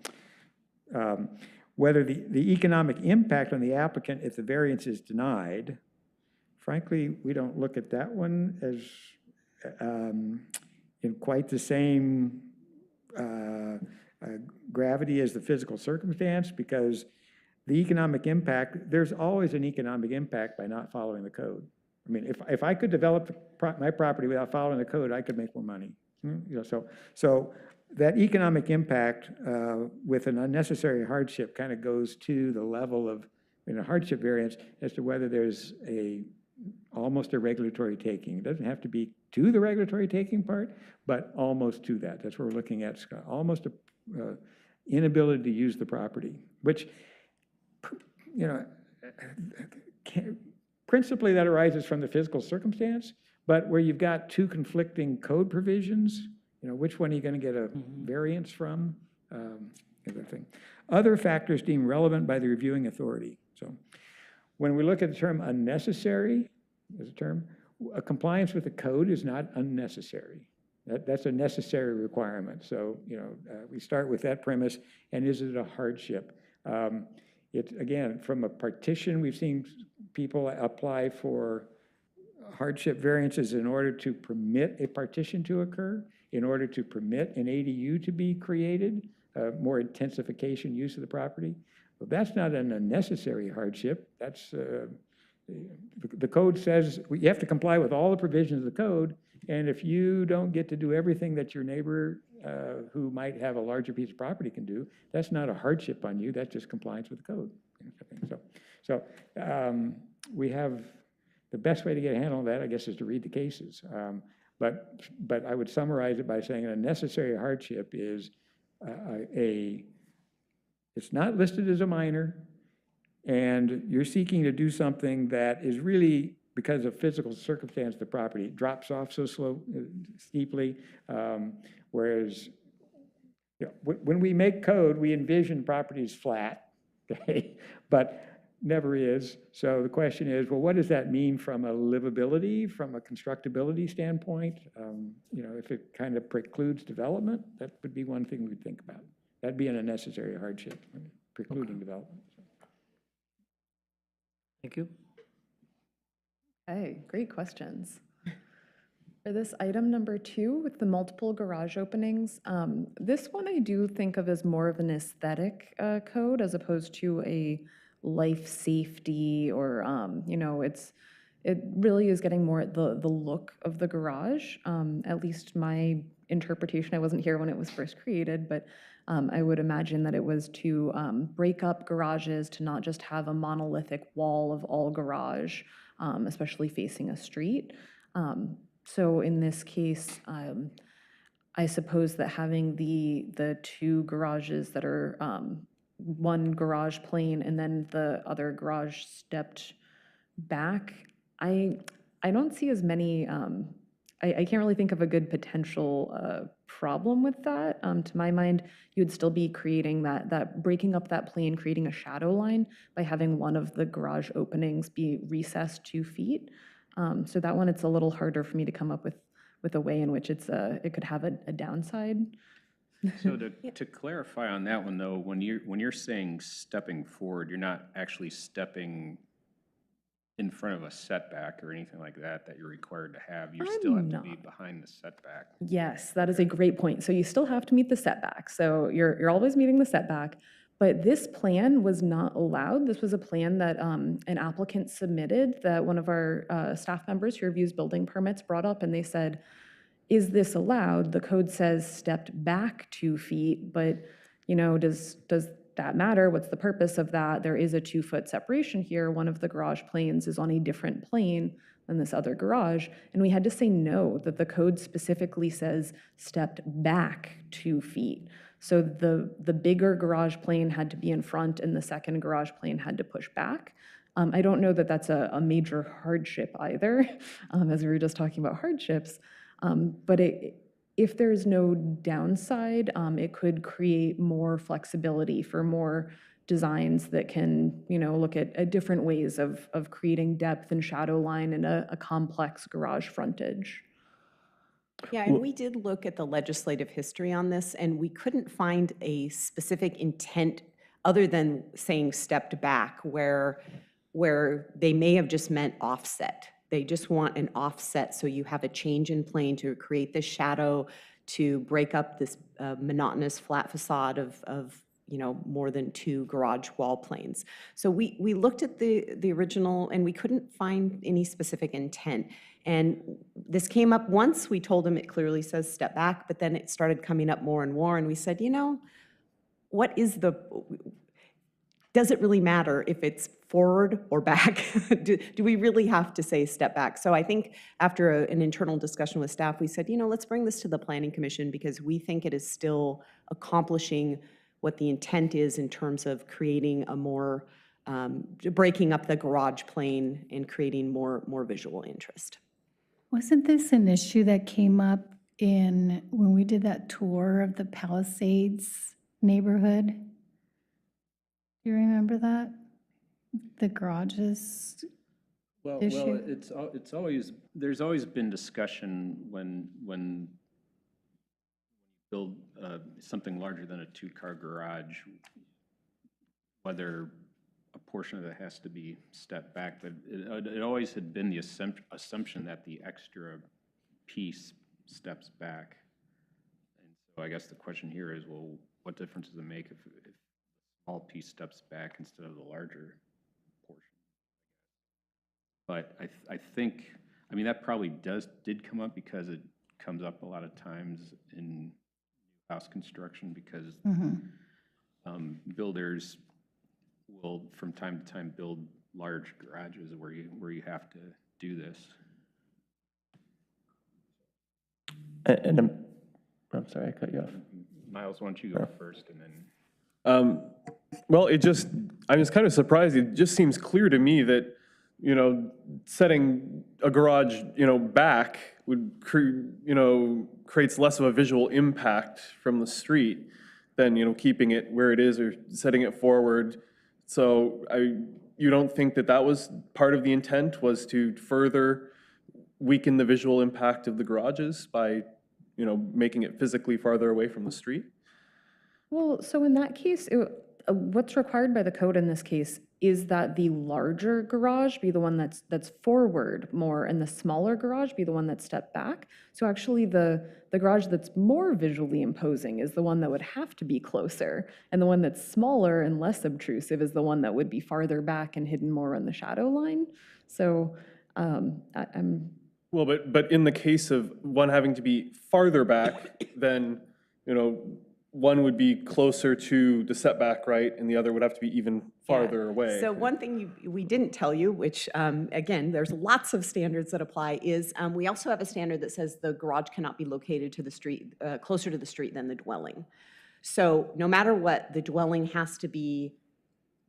Whether the economic impact on the applicant if the variance is denied. Frankly, we don't look at that one as in quite the same gravity as the physical circumstance, because the economic impact, there's always an economic impact by not following the code. I mean, if I could develop my property without following the code, I could make more money. So that economic impact with an unnecessary hardship kind of goes to the level of, in a hardship variance, as to whether there's almost a regulatory taking. It doesn't have to be to the regulatory taking part, but almost to that. That's what we're looking at, Scott. Almost a inability to use the property, which, principally that arises from the physical circumstance, but where you've got two conflicting code provisions, which one are you going to get a variance from? Other thing. Other factors deemed relevant by the reviewing authority. So when we look at the term unnecessary as a term, a compliance with the code is not unnecessary. That's a necessary requirement. So, we start with that premise, and is it a hardship? Again, from a partition, we've seen people apply for hardship variances in order to permit a partition to occur, in order to permit an ADU to be created, more intensification use of the property. But that's not an unnecessary hardship. That's, the code says you have to comply with all the provisions of the code, and if you don't get to do everything that your neighbor who might have a larger piece of property can do, that's not a hardship on you, that's just compliance with the code. So we have, the best way to get a handle on that, I guess, is to read the cases. But I would summarize it by saying a necessary hardship is it's not listed as a minor, and you're seeking to do something that is really, because of physical circumstance of the property, it drops off so steeply, whereas when we make code, we envision properties flat, okay, but never is. So the question is, well, what does that mean from a livability, from a constructability standpoint? If it kind of precludes development, that would be one thing we'd think about. That'd be an unnecessary hardship, precluding development. Thank you. Okay, great questions. For this item number 2 with the multiple garage openings, this one I do think of as more of an aesthetic code as opposed to a life safety or, it really is getting more at the look of the garage, at least my interpretation. I wasn't here when it was first created, but I would imagine that it was to break up garages, to not just have a monolithic wall of all garage, especially facing a street. So in this case, I suppose that having the 2 garages that are one garage plane and then the other garage stepped back, I don't see as many, I can't really think of a good potential problem with that. To my mind, you would still be creating that breaking up that plane, creating a shadow line by having one of the garage openings be recessed 2 feet. So that one, it's a little harder for me to come up with a way in which it could have a downside. So to clarify on that one, though, when you're saying stepping forward, you're not actually stepping in front of a setback or anything like that you're required to have. You still have to be behind the setback. Yes, that is a great point. So you still have to meet the setback. So you're always meeting the setback. But this plan was not allowed. This was a plan that an applicant submitted that one of our staff members who reviews building permits brought up, and they said, is this allowed? The code says stepped back 2 feet, but, you know, does that matter? What's the purpose of that? There is a 2-foot separation here. One of the garage planes is on a different plane than this other garage, and we had to say no, that the code specifically says stepped back 2 feet. So the bigger garage plane had to be in front and the second garage plane had to push back. I don't know that that's a major hardship either, as we were just talking about hardships. But if there's no downside, it could create more flexibility for more designs that can, you know, look at different ways of creating depth and shadow line in a complex garage frontage. Yeah, and we did look at the legislative history on this, and we couldn't find a specific intent other than saying stepped back, where they may have just meant offset. They just want an offset, so you have a change in plane to create this shadow, to break up this monotonous flat facade of you know, more than 2 garage wall planes. So we looked at the original, and we couldn't find any specific intent. And this came up once. We told them it clearly says step back, but then it started coming up more and more, and we said, you know, does it really matter if it's forward or back? do we really have to say step back? So I think after an internal discussion with staff, we said, you know, let's bring this to the Planning Commission, because we think it is still accomplishing what the intent is in terms of creating a more, breaking up the garage plane and creating more visual interest. Wasn't this an issue that came up when we did that tour of the Palisades neighborhood? Do you remember that? The garages Well, issue? it's always, there's always been discussion when you build something larger than a 2-car garage, whether a portion of it has to be stepped back, but it always had been the assumption that the extra piece steps back. And so I guess the question here is, well, what difference does it make if the small piece steps back instead of the larger portion? But I think, I mean, that probably did come up because it comes up a lot of times in house construction, because builders will from time to time build large garages where you have to do this. And I'm sorry, I cut you off. Miles, why don't you go first, and then. Well, I'm just kind of surprised. It just seems clear to me that, you know, setting a garage, you know, back would, creates less of a visual impact from the street than, you know, keeping it where it is or setting it forward. So you don't think that was part of the intent, was to further weaken the visual impact of the garages by, you know, making it physically farther away from the street? Well, so in that case, what's required by the code in this case is that the larger garage be the one that's forward more, and the smaller garage be the one that's stepped back. So actually the garage that's more visually imposing is the one that would have to be closer, and the one that's smaller and less obtrusive is the one that would be farther back and hidden more in the shadow line. So I'm... Well, but in the case of one having to be farther back, then, you know, one would be closer to the setback, right? And the other would have to be even farther away. So one thing we didn't tell you, which again, there's lots of standards that apply, is we also have a standard that says the garage cannot be located to the street, closer to the street than the dwelling. So no matter what, the dwelling has to be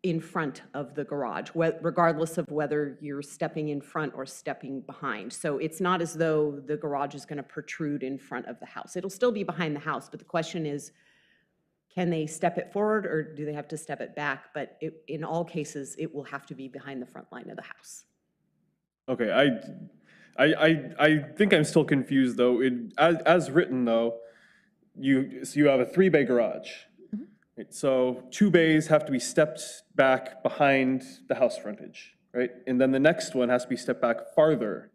in front of the garage, regardless of whether you're stepping in front or stepping behind. So it's not as though the garage is going to protrude in front of the house. It'll still be behind the house, but the question is, can they step it forward or do they have to step it back? But in all cases, it will have to be behind the front line of the house. Okay, I think I'm still confused though. As written though, you have a 3-bay garage. Right, so 2 bays have to be stepped back behind the house frontage, right? And then the next one has to be stepped back farther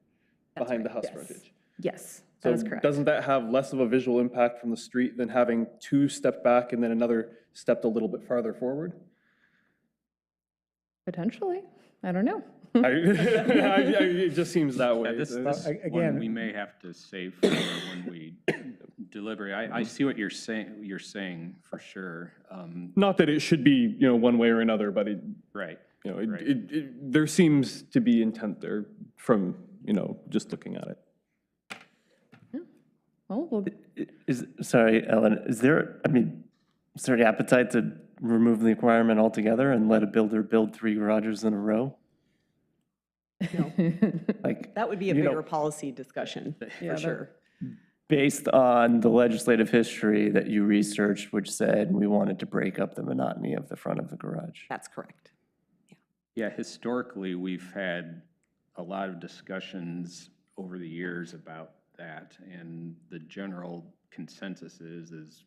behind the house frontage. Yes, So that is correct. doesn't that have less of a visual impact from the street than having 2 stepped back and then another stepped a little bit farther forward? Potentially. I don't know. It just seems that way. This one again- we may have to save for when we deliberate. I see what you're saying for sure. Not that it should be, one way or another, but Right. there seems to be intent there from, just looking at it. Well, Sorry, Ellen, is there any appetite to remove the requirement altogether and let a builder build 3 garages in a row? Like, That would be a you know- bigger policy discussion, for sure. based on the legislative history that you researched, which said we wanted to break up the monotony of the front of the garage. That's correct. Yeah, historically, we've had a lot of discussions over the years about that, and the general consensus is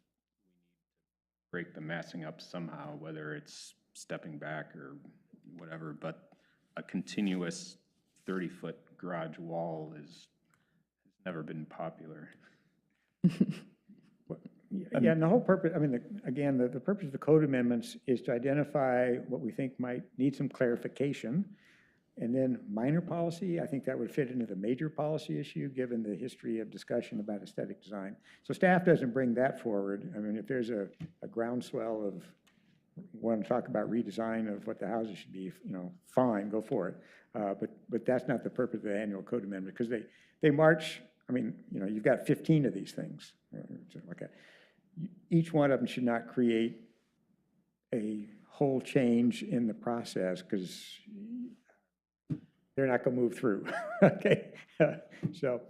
break the massing up somehow, whether it's stepping back or whatever, but a continuous 30-foot garage wall has never been popular. Yeah, and the whole purpose, again, the purpose of the code amendments is to identify what we think might need some clarification. And then minor policy, I think that would fit into the major policy issue, given the history of discussion about aesthetic design. So staff doesn't bring that forward. If there's a groundswell of, want to talk about redesign of what the houses should be, fine, go for it. But that's not the purpose of the annual code amendment, because they march, you've got 15 of these things. Okay. Each one of them should not create a whole change in the process, because they're not going to move through. Okay. So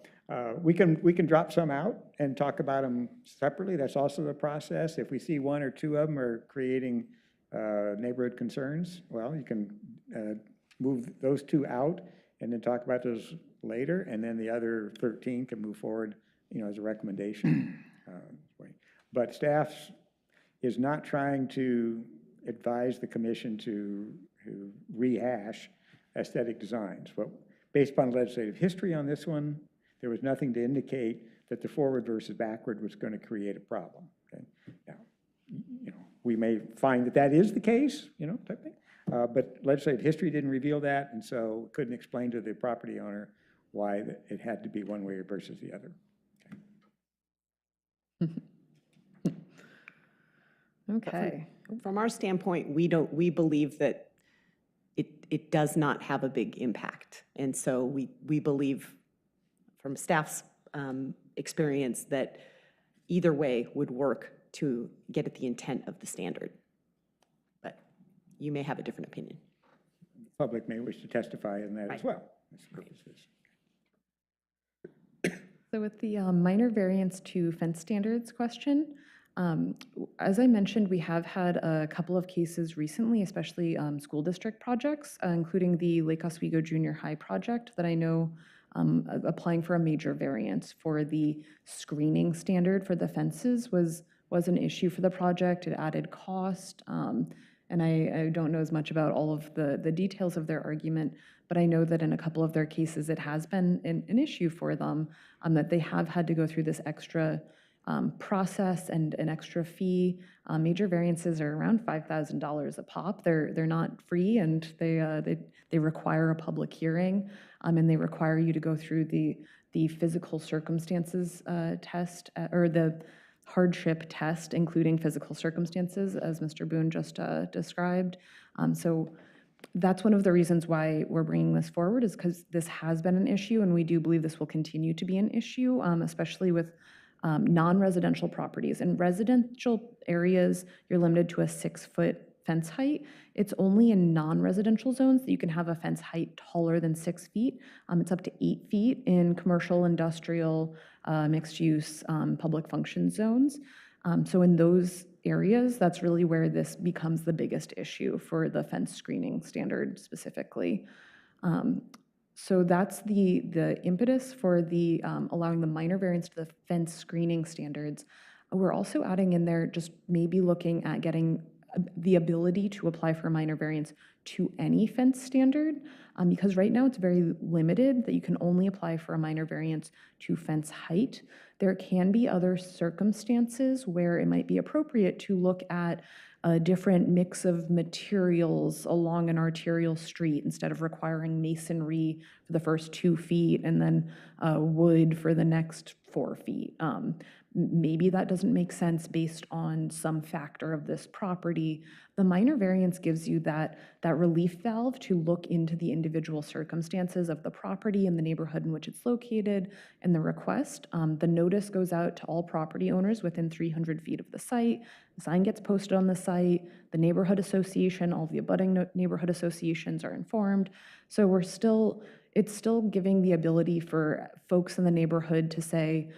we can drop some out and talk about them separately. That's also the process. If we see 1 or 2 of them are creating neighborhood concerns, well, you can move those 2 out and then talk about those later, and then the other 13 can move forward, as a recommendation. But staff is not trying to advise the commission to rehash aesthetic designs. But based upon legislative history on this one, there was nothing to indicate that the forward versus backward was going to create a problem. Okay? Now, we may find that is the case, type thing. But legislative history didn't reveal that, and so couldn't explain to the property owner why it had to be one way versus the other. okay. From our standpoint, we believe that it does not have a big impact. And so we believe from staff's experience that either way would work to get at the intent of the standard. But you may have a different opinion. The public may wish to testify in that as well. That's the purpose of this. So with the minor variance to fence standards question, as I mentioned, we have had a couple of cases recently, especially school district projects, including the Lake Oswego Junior High project that I know applying for a major variance for the screening standard for the fences was an issue for the project. It added cost, and I don't know as much about all of the details of their argument, but I know that in a couple of their cases, it has been an issue for them, that they have had to go through this extra process and an extra fee. Major variances are around $5,000 a pop. They're not free, and they require a public hearing, and they require you to go through the physical circumstances test, or the hardship test, including physical circumstances, as Mr. Boone just described. So that's one of the reasons why we're bringing this forward, is because this has been an issue, and we do believe this will continue to be an issue, especially with non-residential properties. In residential areas, you're limited to a 6-foot fence height. It's only in non-residential zones that you can have a fence height taller than 6 feet. It's up to 8 feet in commercial, industrial, mixed-use, public function zones. So in those areas, that's really where this becomes the biggest issue for the fence screening standard specifically. So that's the impetus for the allowing the minor variance to the fence screening standards. We're also adding in there just maybe looking at getting the ability to apply for a minor variance to any fence standard, because right now it's very limited that you can only apply for a minor variance to fence height. There can be other circumstances where it might be appropriate to look at a different mix of materials along an arterial street instead of requiring masonry for the first 2 feet and then wood for the next 4 feet. Maybe that doesn't make sense based on some factor of this property. The minor variance gives you that relief valve to look into the individual circumstances of the property and the neighborhood in which it's located and the request. The notice goes out to all property owners within 300 feet of the site. The sign gets posted on the site. The neighborhood association, all of the abutting neighborhood associations are informed. So it's still giving the ability for folks in the neighborhood to say,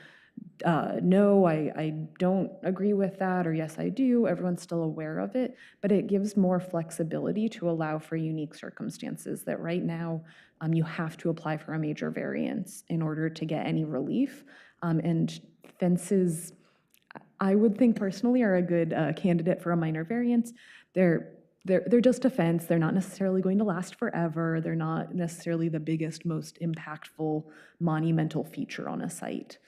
no, I don't agree with that, or yes, I do. Everyone's still aware of it, but it gives more flexibility to allow for unique circumstances that right now you have to apply for a major variance in order to get any relief. And fences, I would think personally, are a good candidate for a minor variance. They're just a fence. They're not necessarily going to last forever. They're not necessarily the biggest, most impactful, monumental feature on a site.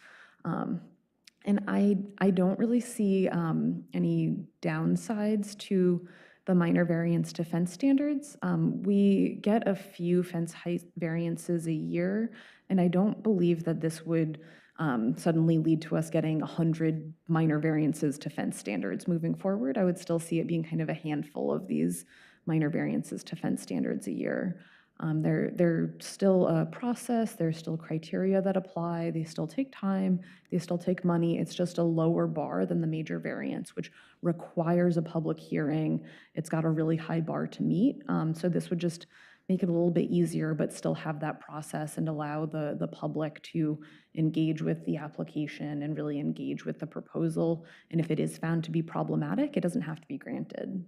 And I don't really see any downsides to the minor variance to fence standards. We get a few fence height variances a year, and I don't believe that this would suddenly lead to us getting 100 minor variances to fence standards moving forward. I would still see it being kind of a handful of these minor variances to fence standards a year. They're still a process, there's still criteria that apply, they still take time, they still take money. It's just a lower bar than the major variance, which requires a public hearing. It's got a really high bar to meet. So this would just make it a little bit easier, but still have that process and allow the public to engage with the application and really engage with the proposal. And if it is found to be problematic, it doesn't have to be granted.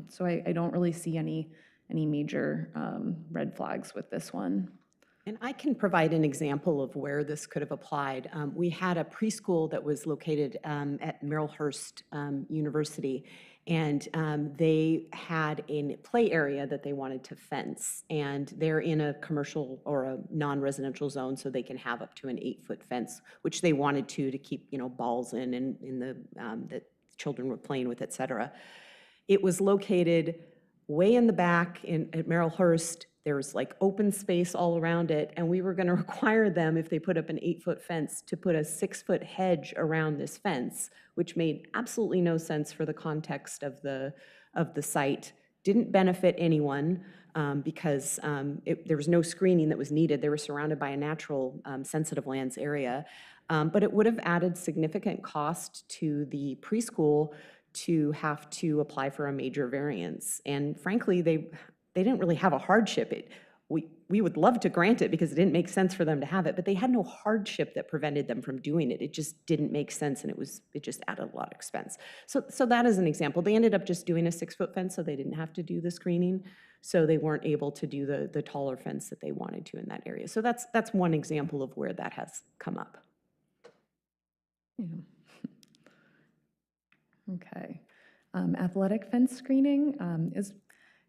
So I don't really see any major red flags with this one. And I can provide an example of where this could have applied. We had a preschool that was located at Marylhurst University, and they had a play area that they wanted to fence. And they're in a commercial or a non-residential zone, so they can have up to an 8-foot fence, which they wanted to keep, balls in the that children were playing with, et cetera. It was located way in the back at Marylhurst. There's like open space all around it, and we were going to require them, if they put up an 8-foot fence, to put a 6-foot hedge around this fence, which made absolutely no sense for the context of the site. Didn't benefit anyone because there was no screening that was needed. They were surrounded by a natural sensitive lands area, but it would have added significant cost to the preschool to have to apply for a major variance. And frankly, they didn't really have a hardship. We would love to grant it because it didn't make sense for them to have it, but they had no hardship that prevented them from doing it. It just didn't make sense, and it just added a lot of expense. So that is an example. They ended up just doing a 6-foot fence, so they didn't have to do the screening. So they weren't able to do the taller fence that they wanted to in that area. So that's one example of where that has come up. Yeah. Okay. Athletic fence screening is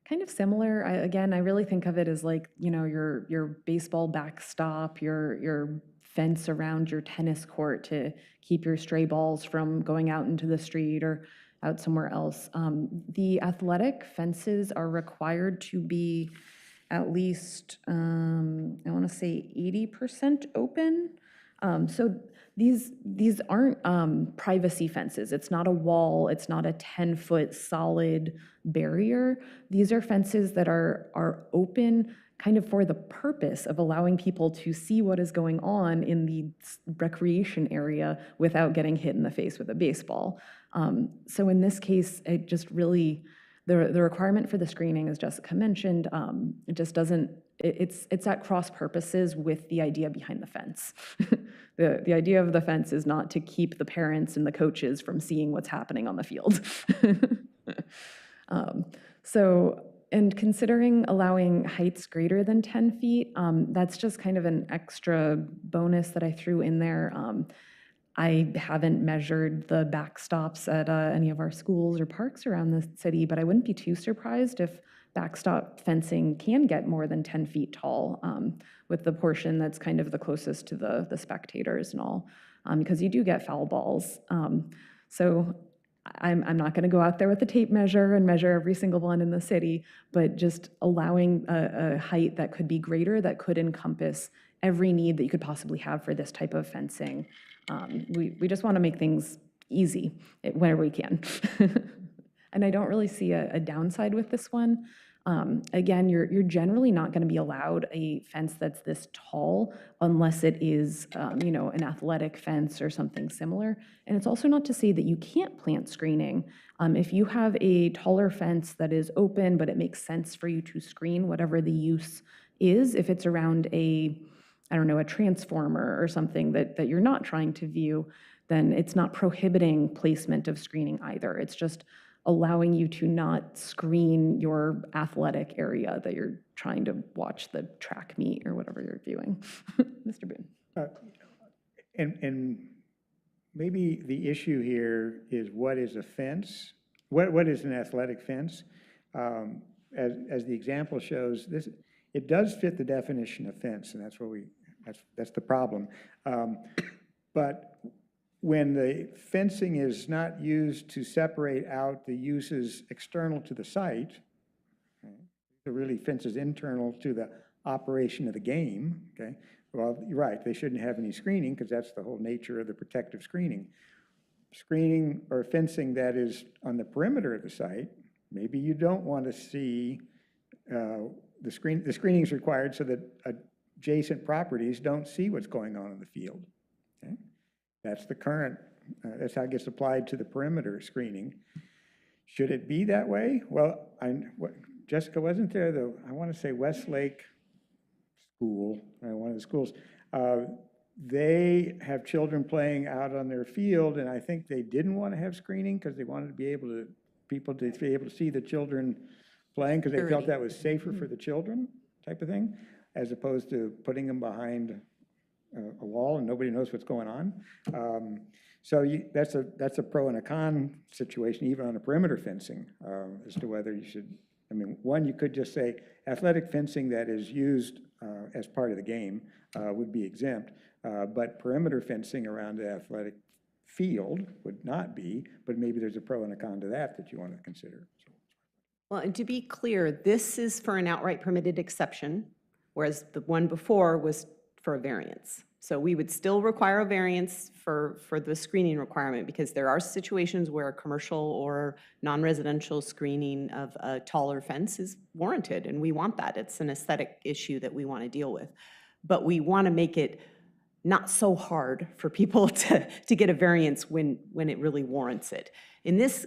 kind of similar. I really think of it as like, your baseball backstop, your fence around your tennis court to keep your stray balls from going out into the street or out somewhere else. The athletic fences are required to be at least, I want to say 80% open. So these aren't privacy fences. It's not a wall. It's not a 10-foot solid barrier. These are fences that are open kind of for the purpose of allowing people to see what is going on in the recreation area without getting hit in the face with a baseball. So in this case, it just really, the requirement for the screening, as Jessica mentioned, it just doesn't, it's at cross purposes with the idea behind the fence. The idea of the fence is not to keep the parents and the coaches from seeing what's happening on the field. And considering allowing heights greater than 10 feet, that's just kind of an extra bonus that I threw in there. I haven't measured the backstops at any of our schools or parks around the city, but I wouldn't be too surprised if backstop fencing can get more than 10 feet tall with the portion that's kind of the closest to the spectators and all, because you do get foul balls. So I'm not going to go out there with a tape measure and measure every single one in the city, but just allowing a height that could be greater, that could encompass every need that you could possibly have for this type of fencing. We just want to make things easy whenever we can. And I don't really see a downside with this one. Again, you're generally not going to be allowed a fence that's this tall unless it is, an athletic fence or something similar. And it's also not to say that you can't plant screening. If you have a taller fence that is open, but it makes sense for you to screen whatever the use is, if it's around a transformer or something that you're not trying to view, then it's not prohibiting placement of screening either. It's just allowing you to not screen your athletic area that you're trying to watch the track meet or whatever you're viewing. Mr. Boone. And maybe the issue here is what is a fence? What is an athletic fence? As the example shows, it does fit the definition of fence, and that's the problem. But when the fencing is not used to separate out the uses external to the site, it really fences internal to the operation of the game, okay? Well, you're right, they shouldn't have any screening because that's the whole nature of the protective screening. Screening or fencing that is on the perimeter of the site, maybe you don't want to see the screening is required so that adjacent properties don't see what's going on in the field. Okay? That's the current, that's how it gets applied to the perimeter screening. Should it be that way? Well, Jessica, wasn't there I want to say Westlake School, one of the schools, they have children playing out on their field, and I think they didn't want to have screening because they wanted to be able to, people to be able to see the children playing because they felt that was safer for the children type of thing, as opposed to putting them behind a wall and nobody knows what's going on. So that's a pro and a con situation, even on a perimeter fencing, as to whether you should, one, you could just say athletic fencing that is used as part of the game would be exempt, but perimeter fencing around the athletic field would not be, but maybe there's a pro and a con to that you want to consider. Well, and to be clear, this is for an outright permitted exception, whereas the one before was for a variance. So we would still require a variance for the screening requirement because there are situations where a commercial or non-residential screening of a taller fence is warranted, and we want that. It's an aesthetic issue that we want to deal with. But we want to make it not so hard for people to get a variance when it really warrants it. In this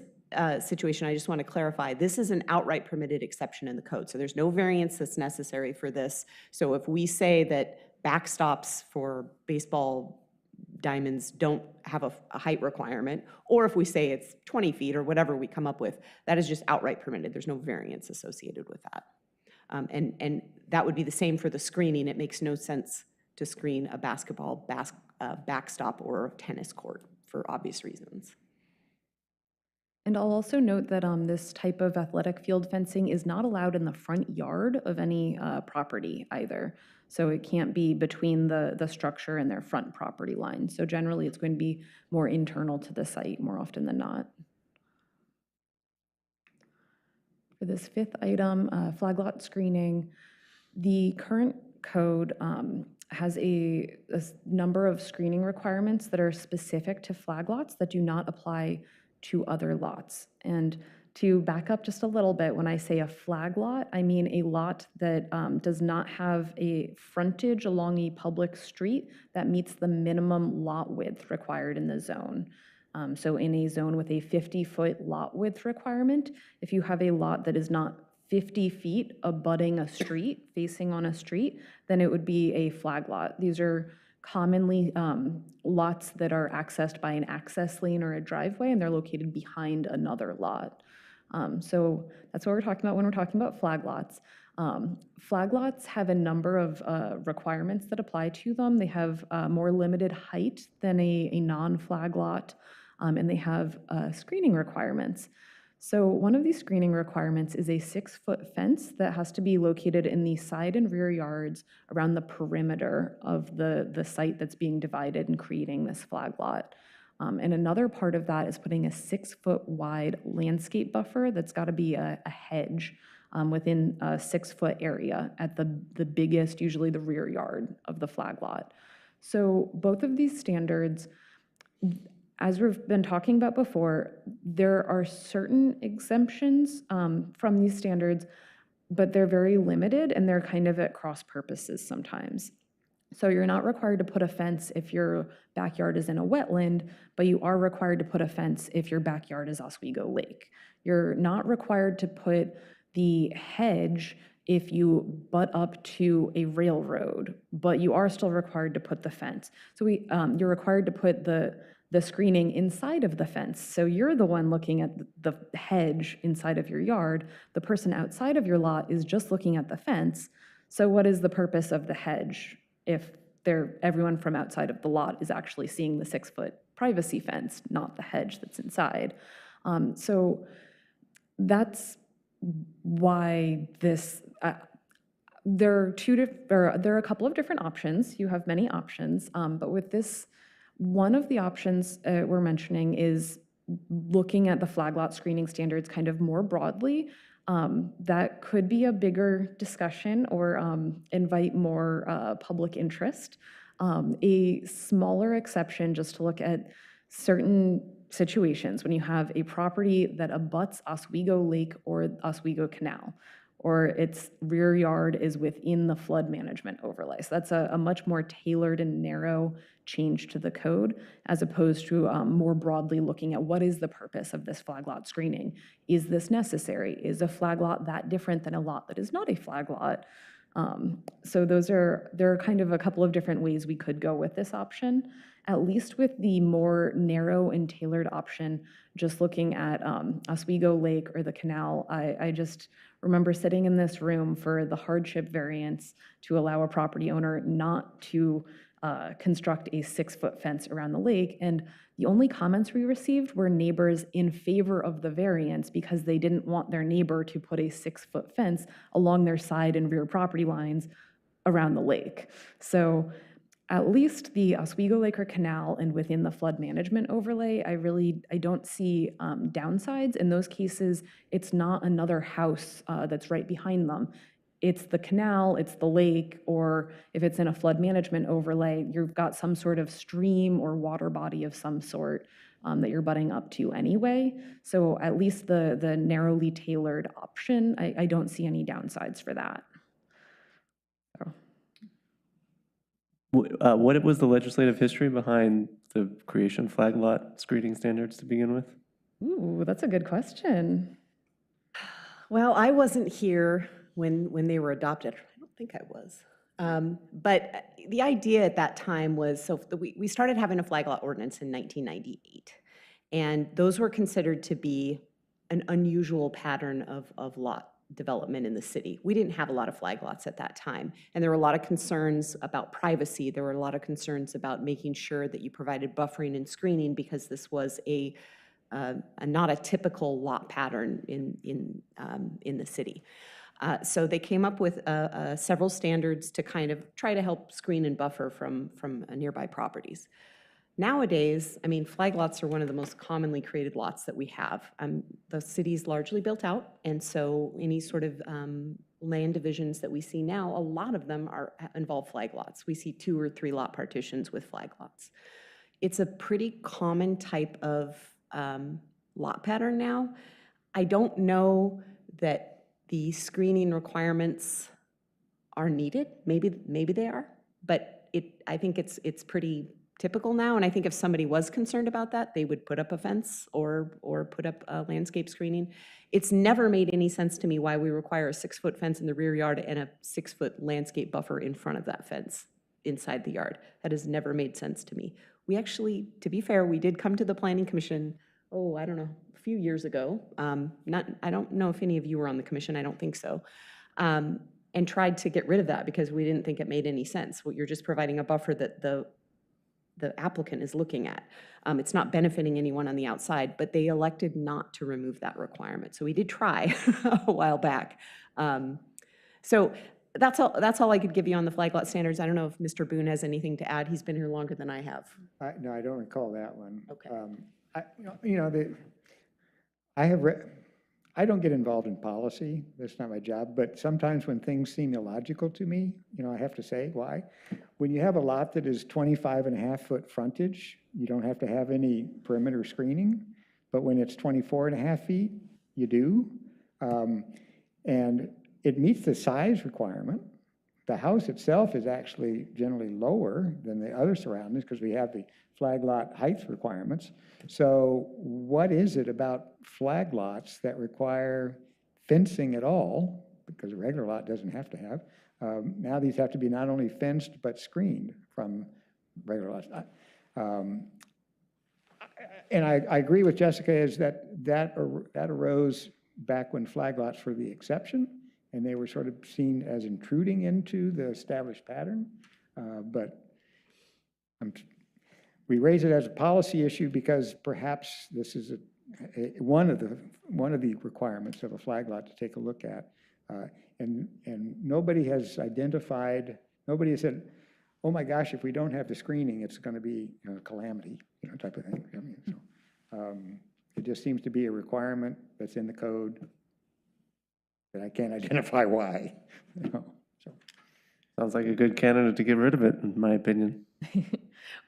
situation, I just want to clarify, this is an outright permitted exception in the code. So there's no variance that's necessary for this. So if we say that backstops for baseball diamonds don't have a height requirement, or if we say it's 20 feet or whatever we come up with, that is just outright permitted. There's no variance associated with that. And that would be the same for the screening. It makes no sense to screen a basketball backstop or a tennis court for obvious reasons. And I'll also note that this type of athletic field fencing is not allowed in the front yard of any property either. So it can't be between the structure and their front property line. So generally it's going to be more internal to the site more often than not. For this fifth item, flag lot screening, the current code has a number of screening requirements that are specific to flag lots that do not apply to other lots. And to back up just a little bit, when I say a flag lot, I mean a lot that does not have a frontage along a public street that meets the minimum lot width required in the zone. So in a zone with a 50-foot lot width requirement, if you have a lot that is not 50 feet abutting a street, facing on a street, then it would be a flag lot. These are commonly lots that are accessed by an access lane or a driveway, and they're located behind another lot. So that's what we're talking about when we're talking about flag lots. Flag lots have a number of requirements that apply to them. They have more limited height than a non-flag lot, and they have screening requirements. So one of these screening requirements is a 6-foot fence that has to be located in the side and rear yards around the perimeter of the site that's being divided and creating this flag lot. And another part of that is putting a 6-foot wide landscape buffer that's got to be a hedge within a 6-foot area at the biggest, usually the rear yard of the flag lot. So both of these standards, as we've been talking about before, there are certain exemptions from these standards, but they're very limited and they're kind of at cross purposes sometimes. So you're not required to put a fence if your backyard is in a wetland, but you are required to put a fence if your backyard is Oswego Lake. You're not required to put the hedge if you butt up to a railroad, but you are still required to put the fence. So you're required to put the screening inside of the fence. So you're the one looking at the hedge inside of your yard. The person outside of your lot is just looking at the fence. So what is the purpose of the hedge if everyone from outside of the lot is actually seeing the 6-foot privacy fence, not the hedge that's inside? So that's why there are a couple of different options. You have many options, but with this, one of the options we're mentioning is looking at the flag lot screening standards kind of more broadly. That could be a bigger discussion or invite more public interest. A smaller exception just to look at certain situations when you have a property that abuts Oswego Lake or Oswego Canal, or its rear yard is within the flood management overlay. So that's a much more tailored and narrow change to the code, as opposed to more broadly looking at what is the purpose of this flag lot screening. Is this necessary? Is a flag lot that different than a lot that is not a flag lot? So there are kind of a couple of different ways we could go with this option. At least with the more narrow and tailored option, just looking at Oswego Lake or the canal, I just remember sitting in this room for the hardship variance to allow a property owner not to construct a 6-foot fence around the lake. And the only comments we received were neighbors in favor of the variance because they didn't want their neighbor to put a 6-foot fence along their side and rear property lines around the lake. So at least the Oswego Lake or Canal and within the flood management overlay, I don't see downsides. In those cases, it's not another house that's right behind them. It's the canal, it's the lake, or if it's in a flood management overlay, you've got some sort of stream or water body of some sort that you're butting up to anyway. So at least the narrowly tailored option, I don't see any downsides for that. So. What was the legislative history behind the creation of flag lot screening standards to begin with? Ooh, that's a good question. Well, I wasn't here when they were adopted. I don't think I was. But the idea at that time was, we started having a flag lot ordinance in 1998. And those were considered to be an unusual pattern of lot development in the city. We didn't have a lot of flag lots at that time. And there were a lot of concerns about privacy. There were a lot of concerns about making sure that you provided buffering and screening because this was not a typical lot pattern in the city. So they came up with several standards to kind of try to help screen and buffer from nearby properties. Nowadays, I mean, flag lots are one of the most commonly created lots that we have. The city's largely built out, and so any sort of land divisions that we see now, a lot of them involve flag lots. We see 2 or 3 lot partitions with flag lots. It's a pretty common type of lot pattern now. I don't know that the screening requirements are needed. Maybe they are, but I think it's pretty typical now, and I think if somebody was concerned about that, they would put up a fence or put up landscape screening. It's never made any sense to me why we require a 6-foot fence in the rear yard and a 6-foot landscape buffer in front of that fence inside the yard. That has never made sense to me. We actually, to be fair, we did come to the Planning Commission, I don't know, a few years ago. I don't know if any of you were on the commission, I don't think so. And tried to get rid of that because we didn't think it made any sense. You're just providing a buffer that the applicant is looking at. It's not benefiting anyone on the outside, but they elected not to remove that requirement. So we did try a while back. So that's all I could give you on the flag lot standards. I don't know if Mr. Boone has anything to add. He's been here longer than I have. No, I don't recall that one. Okay. I have read, I don't get involved in policy, that's not my job, but sometimes when things seem illogical to me, I have to say why. When you have a lot that is 25.5-foot frontage, you don't have to have any perimeter screening, but when it's 24.5 feet, you do. And it meets the size requirement. The house itself is actually generally lower than the other surroundings because we have the flag lot height requirements. So what is it about flag lots that require fencing at all, because a regular lot doesn't have to have? Now these have to be not only fenced but screened from regular lots. And I agree with Jessica is that arose back when flag lots were the exception, and they were sort of seen as intruding into the established pattern. But we raise it as a policy issue because perhaps this is one of the requirements of a flag lot to take a look at. And nobody has identified, nobody has said, oh my gosh, if we don't have the screening, it's going to be a calamity, type of thing. I mean, so, it just seems to be a requirement that's in the code that I can't identify why. So. Sounds like a good candidate to get rid of it, in my opinion.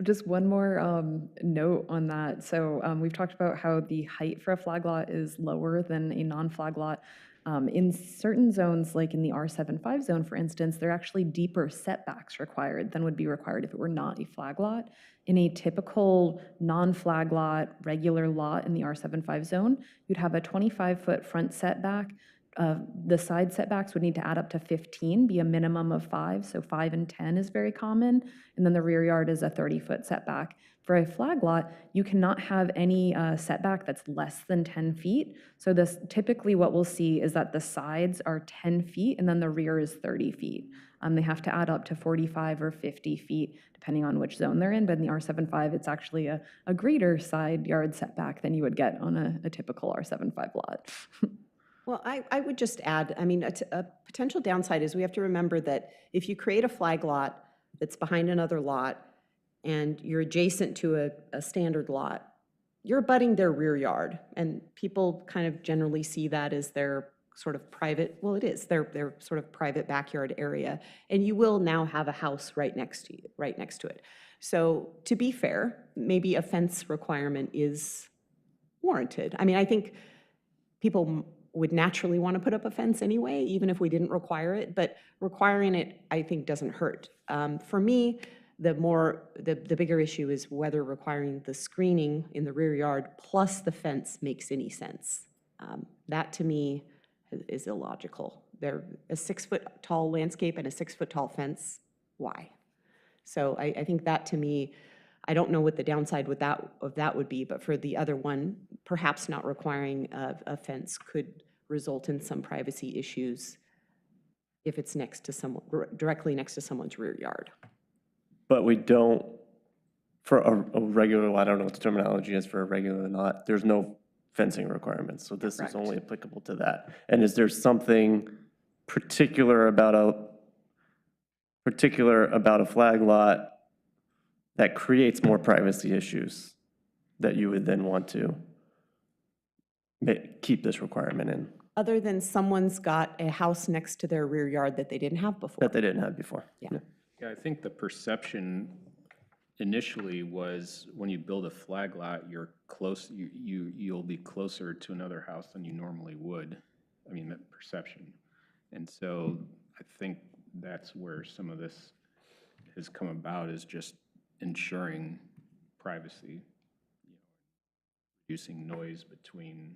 Just one more note on that. So we've talked about how the height for a flag lot is lower than a non-flag lot. In certain zones, like in the R75 zone, for instance, there are actually deeper setbacks required than would be required if it were not a flag lot. In a typical non-flag lot, regular lot in the R75 zone, you'd have a 25-foot front setback. The side setbacks would need to add up to 15, be a minimum of 5, so 5 and 10 is very common, and then the rear yard is a 30-foot setback. For a flag lot, you cannot have any setback that's less than 10 feet, so this typically what we'll see is that the sides are 10 feet and then the rear is 30 feet. They have to add up to 45 or 50 feet, depending on which zone they're in, but in the R75, it's actually a greater side yard setback than you would get on a typical R75 lot. Well, I would just add, I mean, a potential downside is we have to remember that if you create a flag lot that's behind another lot and you're adjacent to a standard lot, you're abutting their rear yard. And people kind of generally see that as their sort of private, well, it is, their sort of private backyard area. And you will now have a house right next to you, right next to it. So to be fair, maybe a fence requirement is warranted. I mean, I think people would naturally want to put up a fence anyway, even if we didn't require it, but requiring it, I think, doesn't hurt. For me, the bigger issue is whether requiring the screening in the rear yard plus the fence makes any sense. That to me is illogical. They're a 6-foot-tall landscape and a 6-foot-tall fence. Why? So I think that to me, I don't know what the downside of that would be, but for the other one, perhaps not requiring a fence could result in some privacy issues if it's next to someone, directly next to someone's rear yard. But we don't, for a regular lot, I don't know what the terminology is for a regular lot, there's no fencing requirements, so this is only applicable to that. And is there something particular about a flag lot that creates more privacy issues that you would then want to keep this requirement in? Other than someone's got a house next to their rear yard that they didn't have before. That they didn't have before. Yeah. Yeah, I think the perception initially was when you build a flag lot, you're close, you'll be closer to another house than you normally would. I mean, that perception. And so I think that's where some of this has come about, is just ensuring privacy, reducing noise between.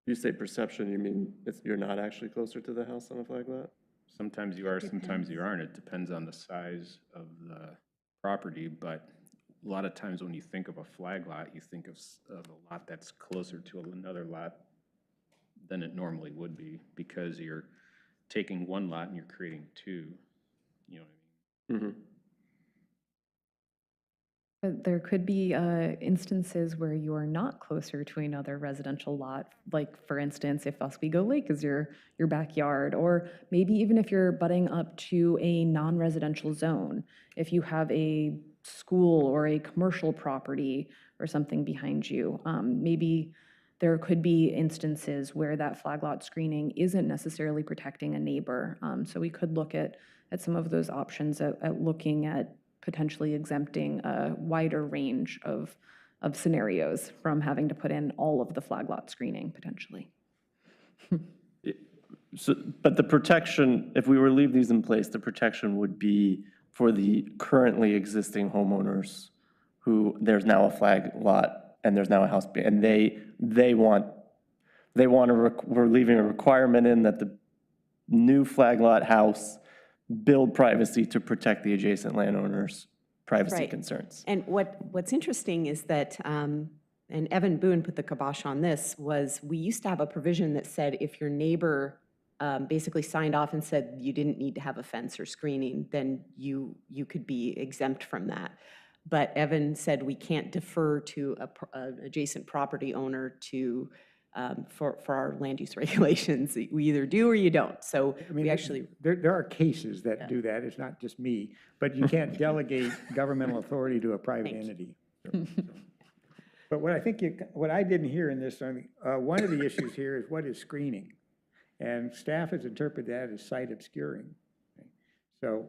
You say perception, you mean you're not actually closer to the house on a flag lot? Sometimes you are, sometimes you aren't. It depends on the size of the property, but a lot of times when you think of a flag lot, you think of a lot that's closer to another lot than it normally would be, because you're taking one lot and you're creating two, you know what I mean? Mm-hmm. But there could be instances where you are not closer to another residential lot, like for instance, if Oswego Lake is your backyard, or maybe even if you're butting up to a non-residential zone, if you have a school or a commercial property or something behind you, maybe there could be instances where that flag lot screening isn't necessarily protecting a neighbor. So we could look at some of those options at looking at potentially exempting a wider range of scenarios from having to put in all of the flag lot screening potentially. So, but the protection, if we were to leave these in place, the protection would be for the currently existing homeowners who there's now a flag lot and there's now a house, and we're leaving a requirement in that the new flag lot house build privacy to protect the adjacent landowners' privacy Right. concerns. And what's interesting is that, and Evan Boone put the kibosh on this, was we used to have a provision that said if your neighbor basically signed off and said you didn't need to have a fence or screening, then you could be exempt from that. But Evan said we can't defer to an adjacent property owner to, for our land use regulations. We either do or you don't. So I mean, we actually, there are cases that do that, it's not just me, but you can't delegate governmental authority to a private Thank you. entity. But what I think what I didn't hear in this, one of the issues here is what is screening? And staff has interpreted that as site obscuring. So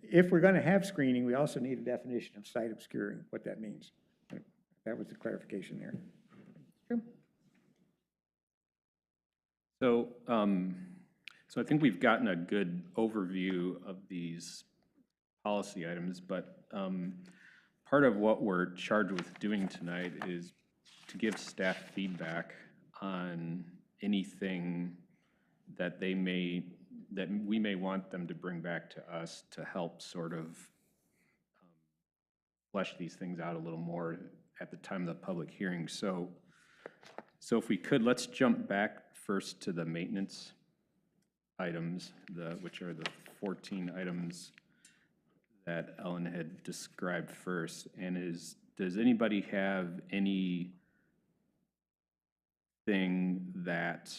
if we're going to have screening, we also need a definition of site obscuring, what that means. That was the clarification there. True. So, so I think we've gotten a good overview of these policy items, but part of what we're charged with doing tonight is to give staff feedback on anything that we may want them to bring back to us to help sort of flesh these things out a little more at the time of the public hearing. So if we could, let's jump back first to the maintenance items, which are the 14 items that Ellen had described first. And does anybody have anything that,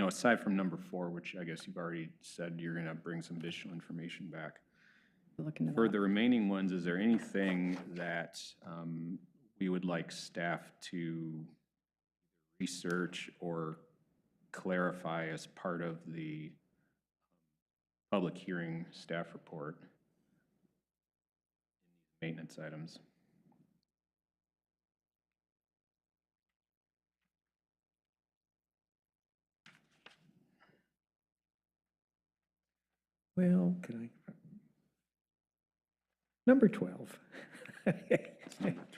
aside from number 4, which I guess you've already said you're going to bring some additional information back. For the remaining ones, is there anything that we would like staff to research or clarify as part of the public hearing staff report? Maintenance items. Well, number 12.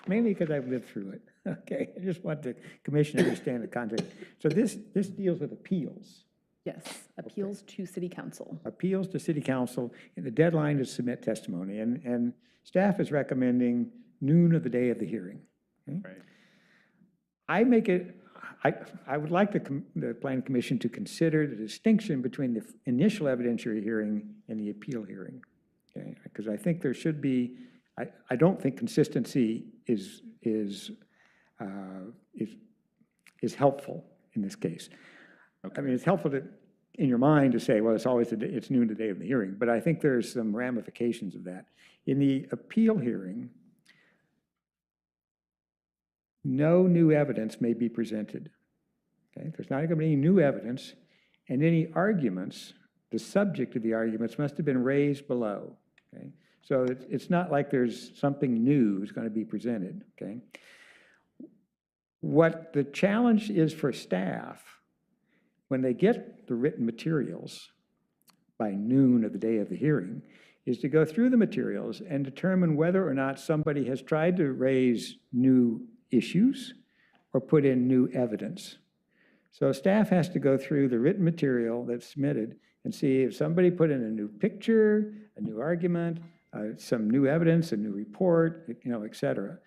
Mainly because I've lived through it. Okay, I just want the commission to understand the context. So this deals with appeals. Yes, appeals to city council. Appeals to city council, and the deadline to submit testimony. And staff is recommending noon of the day of the hearing. Okay? Right. I would like the planning commission to consider the distinction between the initial evidentiary hearing and the appeal hearing. Okay? Because I think there should be, I don't think consistency is helpful in this case. Okay. I mean, it's helpful in your mind to say, well, it's noon the day of the hearing, but I think there's some ramifications of that. In the appeal hearing, no new evidence may be presented. Okay? There's not going to be any new evidence, and any arguments, the subject of the arguments must have been raised below. Okay? So it's not like there's something new is going to be presented. Okay? What the challenge is for staff, when they get the written materials by noon of the day of the hearing, is to go through the materials and determine whether or not somebody has tried to raise new issues or put in new evidence. So staff has to go through the written material that's submitted and see if somebody put in a new picture, a new argument, some new evidence, a new report, et cetera.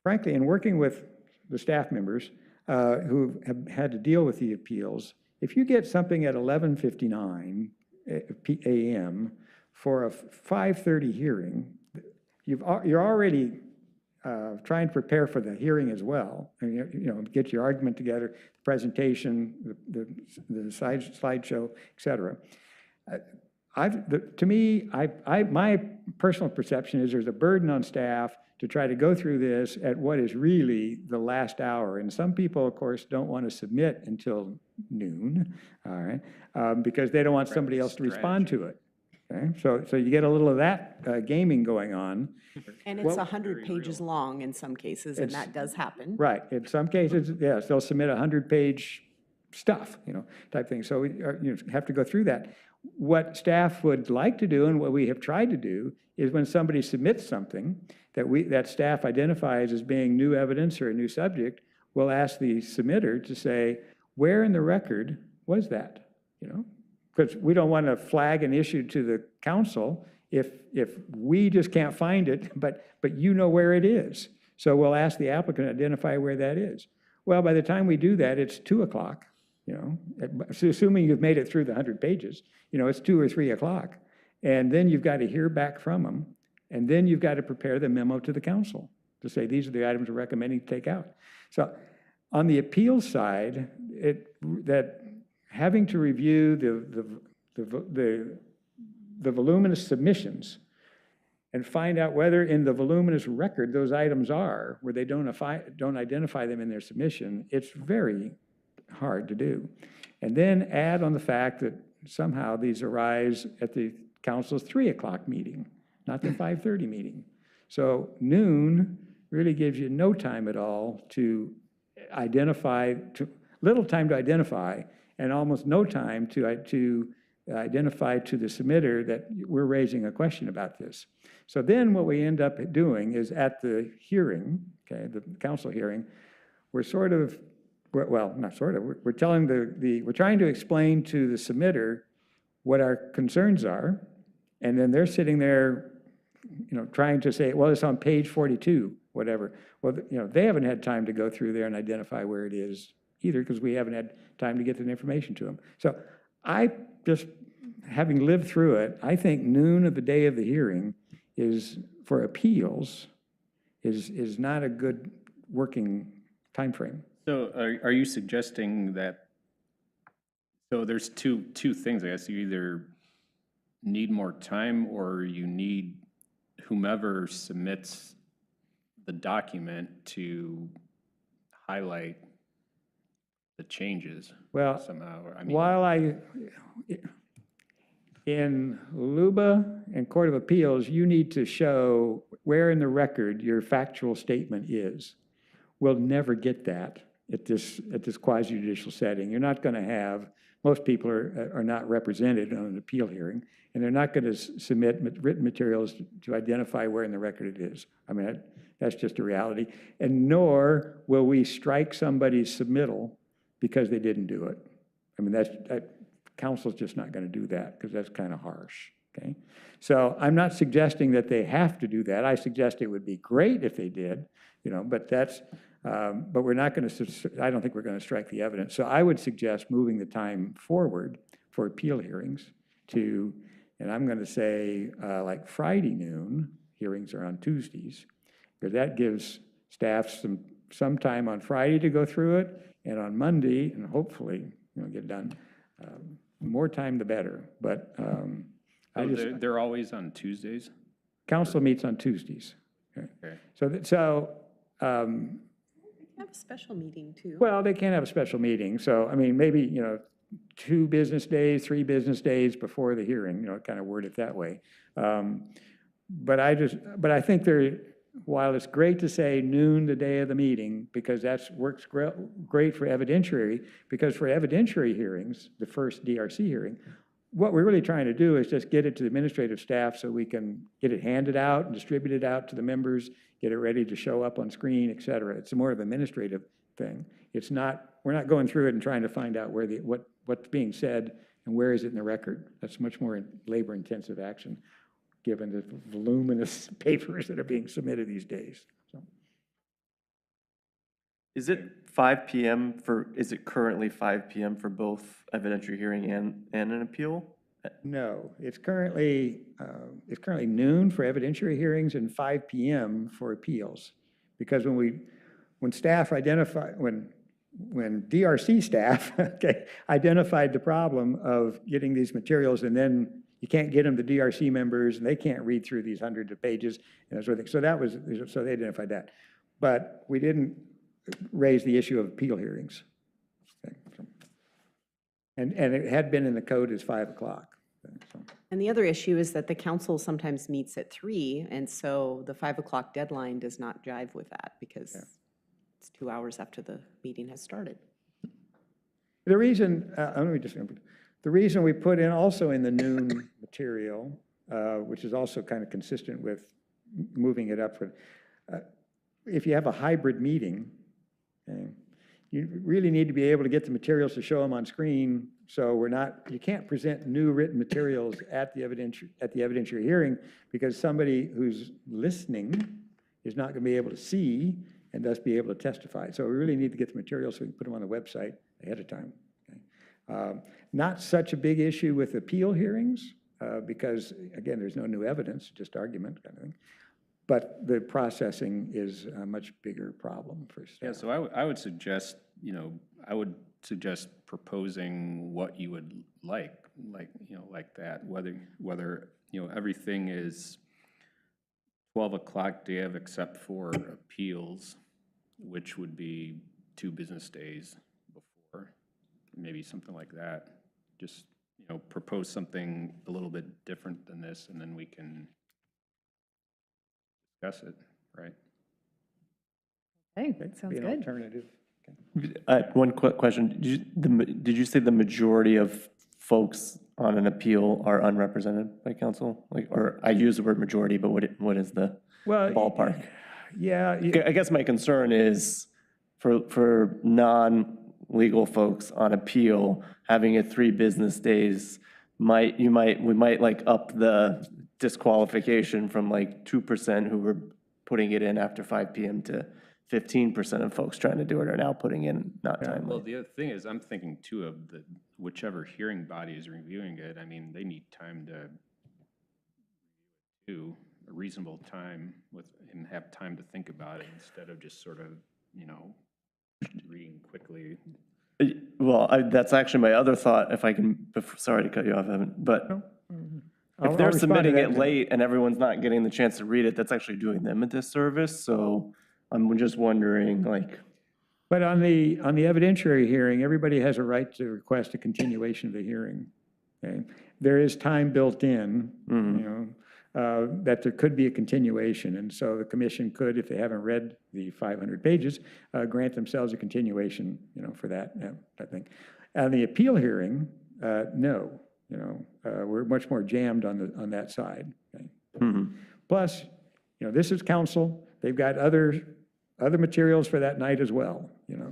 Frankly, in working with the staff members who have had to deal with the appeals, if you get something at 11:59 a.m. for a 5:30 hearing, you're already trying to prepare for the hearing as well, and get your argument together, presentation, the slideshow, et cetera. To me, my personal perception is there's a burden on staff to try to go through this at what is really the last hour. And some people, of course, don't want to submit until noon, all right, because they don't want somebody else to respond to it. Okay, so you get a little of that gaming going on. And it's 100 pages long in some cases, and that does happen. Right, in some cases, yes, they'll submit 100-page stuff, type thing. So you have to go through that. What staff would like to do, and what we have tried to do, is when somebody submits something that staff identifies as being new evidence or a new subject, we'll ask the submitter to say, where in the record was that? Because we don't want to flag an issue to the council if we just can't find it, but you know where it is. So we'll ask the applicant to identify where that is. Well, by the time we do that, it's 2 o'clock, assuming you've made it through the 100 pages, it's 2 or 3 o'clock. And then you've got to hear back from them. And then you've got to prepare the memo to the council to say, these are the items we're recommending to take out. So on the appeal side, that having to review the voluminous submissions and find out whether in the voluminous record those items are, where they don't identify them in their submission, it's very hard to do. And then add on the fact that somehow these arise at the council's 3 o'clock meeting, not the 5:30 meeting. So noon really gives you no time at all to identify, little time to identify, and almost no time to identify to the submitter that we're raising a question about this. So then what we end up doing is at the hearing, the council hearing, we're sort of, well, not sort of, we're telling we're trying to explain to the submitter what our concerns are, and then they're sitting there, trying to say, well, it's on page 42, whatever. Well, they haven't had time to go through there and identify where it is either, because we haven't had time to get the information to them. So I just, having lived through it, I think noon of the day of the hearing is, for appeals, is not a good working time frame. So are you suggesting that, so there's two things, I guess. You either need more time or you need whomever submits the document to highlight the changes somehow. While in LUBA and Court of Appeals, you need to show where in the record your factual statement is. We'll never get that at this quasi-judicial setting. You're not going to have, most people are not represented on an appeal hearing, and they're not going to submit written materials to identify where in the record it is. That's just a reality. And nor will we strike somebody's submittal because they didn't do it. Council's just not going to do that because that's kind of harsh, okay? So I'm not suggesting that they have to do that. I suggest it would be great if they did, but we're not going to, I don't think we're going to strike the evidence. So I would suggest moving the time forward for appeal hearings to, and I'm going to say like Friday noon, hearings are on Tuesdays, because that gives staff some time on Friday to go through it, and on Monday, and hopefully get done. More time, the better. But they're always on Tuesdays? Council meets on Tuesdays. Okay. So Have a special meeting too. well, they can have a special meeting. So maybe 2 business days, 3 business days before the hearing. Kind of word it that way. But I think while it's great to say noon the day of the meeting, because that works great for evidentiary, because for evidentiary hearings, the first DRC hearing, what we're really trying to do is just get it to the administrative staff so we can get it handed out and distributed out to the members, get it ready to show up on screen, et cetera. It's more of an administrative thing. We're not going through it and trying to find out what's being said and where is it in the record. That's much more labor-intensive action, given the voluminous papers that are being submitted these days. So. Is it 5 p.m. is it currently 5 p.m. for both evidentiary hearing and an appeal? No, it's currently noon for evidentiary hearings and 5 PM for appeals. Because when staff when DRC staff, okay, identified the problem of getting these materials, and then you can't get them to DRC members, and they can't read through these hundreds of pages, and that sort of thing. So they identified that. But we didn't raise the issue of appeal hearings. Okay, so. And it had been in the code as 5 o'clock. So. And the other issue is that the council sometimes meets at 3, and so the 5 o'clock deadline does not jive with that because it's 2 hours after the meeting has started. The reason, the reason we put in also in the noon material, which is also kind of consistent with moving it up, if you have a hybrid meeting, okay, you really need to be able to get the materials to show them on screen. So you can't present new written materials at the evidentiary hearing because somebody who's listening is not going to be able to see and thus be able to testify. So we really need to get the materials so we can put them on the website ahead of time. Okay? Not such a big issue with appeal hearings because, again, there's no new evidence, just argument kind of thing. But the processing is a much bigger problem for staff. Yeah, so I would suggest, I would suggest proposing what you would like that, whether everything is 12 o'clock day of except for appeals, which would be 2 business days before, maybe something like that. Just, propose something a little bit different than this, and then we can discuss it, right? Okay, that sounds Be an good. alternative. One quick question. Did you say the majority of folks on an appeal are unrepresented by council? Or I use the word majority, but what is the ballpark? Yeah. I guess my concern is for non-legal folks on appeal, having it 3 business days, we might like up the disqualification from like 2% who were putting it in after 5 PM to 15% of folks trying to do it are now putting in not timely. Well, the other thing is, I'm thinking too of whichever hearing body is reviewing it. I mean, they need time to do a reasonable time and have time to think about it instead of just sort of, reading quickly. Well, that's actually my other thought, if I can, sorry to cut you off, Evan, but if they're submitting it late and everyone's not getting the chance to read it, that's actually doing them a disservice, so I'm just wondering, But on the evidentiary hearing, everybody has a right to request a continuation of the hearing. Okay? There is time built in, that there could be a continuation, and so the commission could, if they haven't read the 500 pages, grant themselves a continuation, for that, I think. On the appeal hearing, no, we're much more jammed on that side. Okay? Plus, this is council. They've got other materials for that night as well,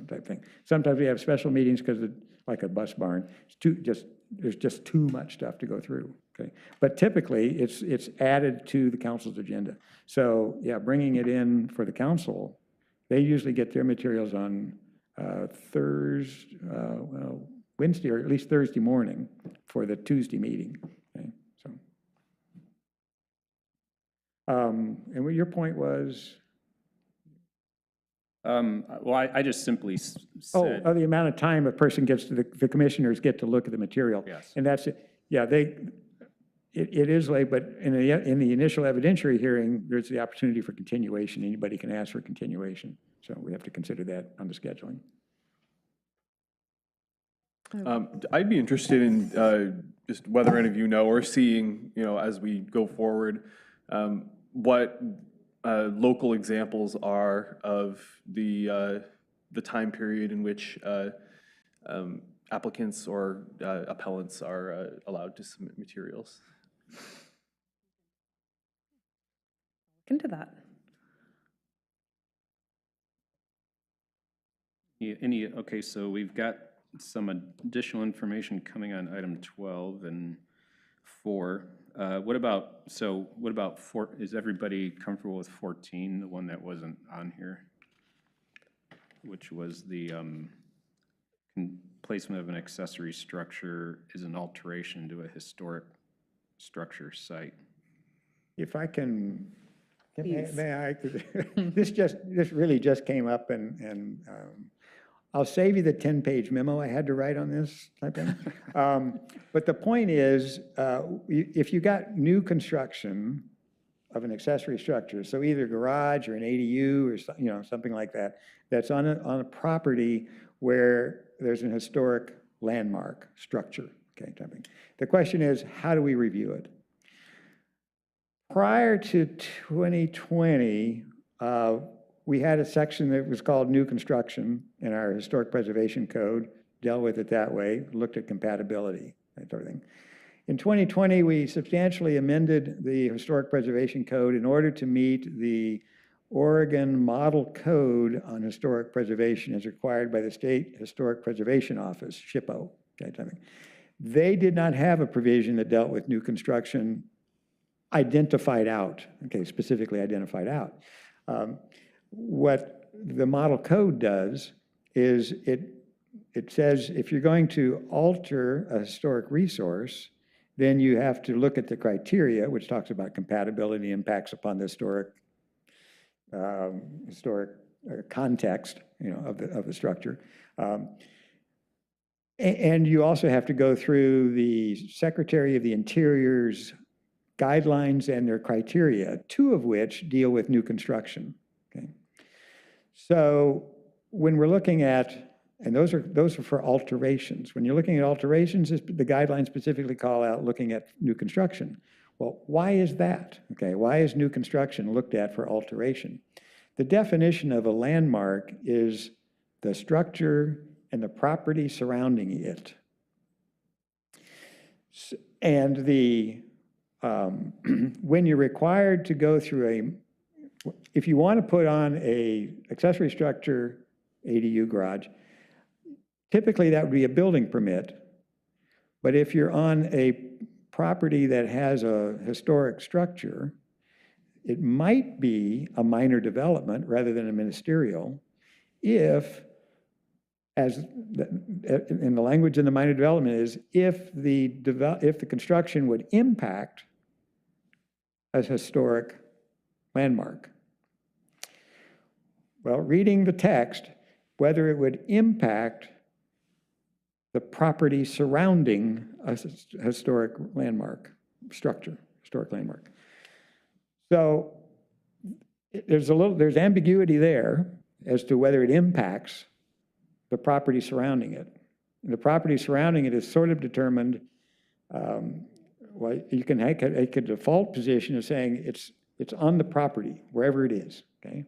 type thing. Sometimes we have special meetings because like a bus barn, there's just too much stuff to go through, okay? But typically, it's added to the council's agenda. So, yeah, bringing it in for the council, they usually get their materials on Wednesday or at least Thursday morning for the Tuesday meeting, okay? So, and what your point was? Well, I just simply said. The amount of time a person gets to the commissioners get to look at the material. Yes. And that's it. Yeah, it is late, but in the initial evidentiary hearing, there's the opportunity for continuation. Anybody can ask for continuation. So we have to consider that on the scheduling. I'd be interested in just whether any of you know or seeing, as we go forward, what local examples are of the time period in which applicants or appellants are allowed to submit materials. Look into that. Okay, so we've got some additional information coming on item 12 and 4. What about 4? Is everybody comfortable with 14, the one that wasn't on here? Which was the placement of an accessory structure is an alteration to a historic structure site. If I can, Please. may I, this really just came up, and I'll save you the 10-page memo I had to write on this type thing. But the point is, if you got new construction of an accessory structure, so either garage or an ADU or something like that, that's on a property where there's an historic landmark structure, okay, type thing. The question is, how do we review it? Prior to 2020, we had a section that was called new construction in our historic preservation code, dealt with it that way, looked at compatibility, that sort of thing. In 2020, we substantially amended the historic preservation code in order to meet the Oregon Model Code on Historic Preservation as required by the State Historic Preservation Office, SHPO. Okay, they did not have a provision that dealt with new construction identified out, okay, specifically identified out. What the Model Code does is it says if you're going to alter a historic resource, then you have to look at the criteria, which talks about compatibility, impacts upon the historic context, of the structure. And you also have to go through the Secretary of the Interior's guidelines and their criteria, two of which deal with new construction. Okay, so when we're looking at, and those are for alterations. When you're looking at alterations, the guidelines specifically call out looking at new construction. Well, why is that? Okay, why is new construction looked at for alteration? The definition of a landmark is the structure and the property surrounding it. And when you're required to go through if you want to put on a accessory structure, ADU garage, typically that would be a building permit. But if you're on a property that has a historic structure, it might be a minor development rather than a ministerial if, in the language in the minor development is, if the construction would impact a historic landmark. Well, reading the text, whether it would impact the property surrounding a historic landmark structure, historic landmark. So there's ambiguity there as to whether it impacts the property surrounding it. And the property surrounding it is sort of determined, well, you can make a default position of saying it's on the property, wherever it is, okay?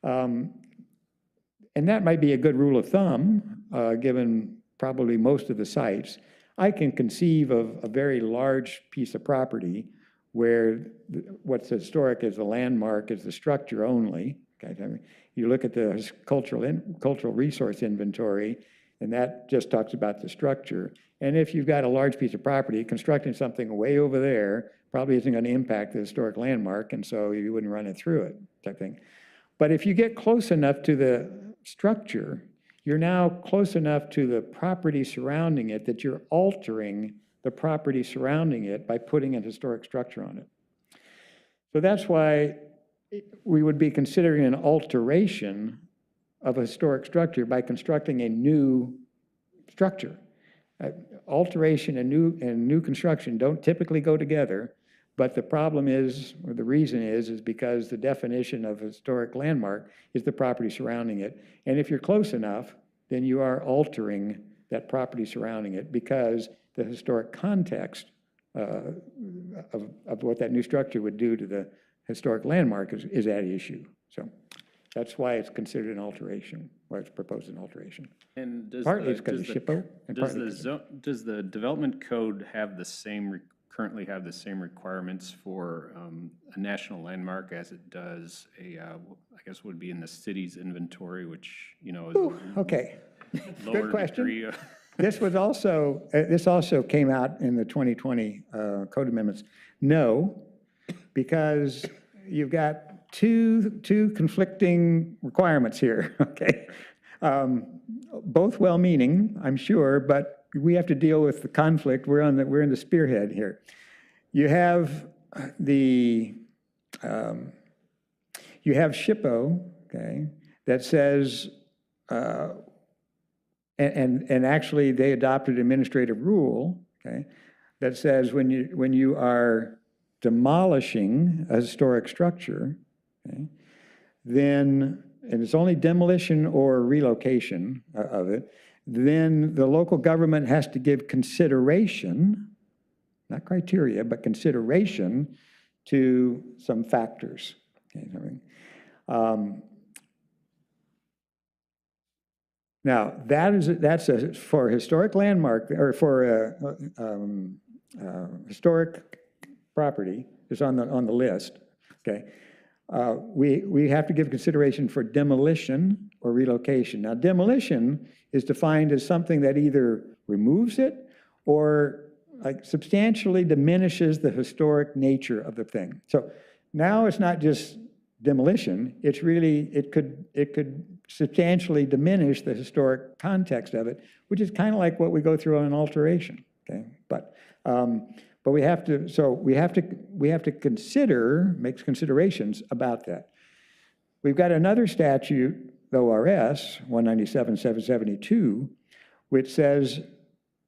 And that might be a good rule of thumb, given probably most of the sites. I can conceive of a very large piece of property where what's historic as the landmark is the structure only. Okay? I mean, you look at the cultural resource inventory, and that just talks about the structure. And if you've got a large piece of property, constructing something way over there probably isn't going to impact the historic landmark, and so you wouldn't run it through it, type thing. But if you get close enough to the structure, you're now close enough to the property surrounding it that you're altering the property surrounding it by putting a historic structure on it. So that's why we would be considering an alteration of a historic structure by constructing a new structure. Alteration and new construction don't typically go together, but the problem is, or the reason is because the definition of a historic landmark is the property surrounding it. And if you're close enough, then you are altering that property surrounding it because the historic context of what that new structure would do to the historic landmark is at issue. So that's why it's considered an alteration, why it's proposed an alteration. And Partly it's because of SHPO. Does the development code have currently have the same requirements for a national landmark as it does I guess would be in the city's inventory, which, is okay. lower Good question. degree of. This also came out in the 2020 code amendments. No, because you've got two conflicting requirements here, okay? Both well-meaning, I'm sure, but we have to deal with the conflict. We're in the spearhead here. You have you have SHPO, okay, that says, and actually they adopted an administrative rule, okay, that says when you are demolishing a historic structure, okay, then, and it's only demolition or relocation of it, then the local government has to give consideration, not criteria, but consideration to some factors. Okay, now, that's for historic landmark, or for historic property is on the list, okay? We have to give consideration for demolition or relocation. Now, demolition is defined as something that either removes it or like substantially diminishes the historic nature of the thing. So now it's not just demolition, it's really, it could substantially diminish the historic context of it, which is kind of like what we go through on an alteration, okay? But we have to, so we have to consider, make considerations about that. We've got another statute, the ORS 197-772, which says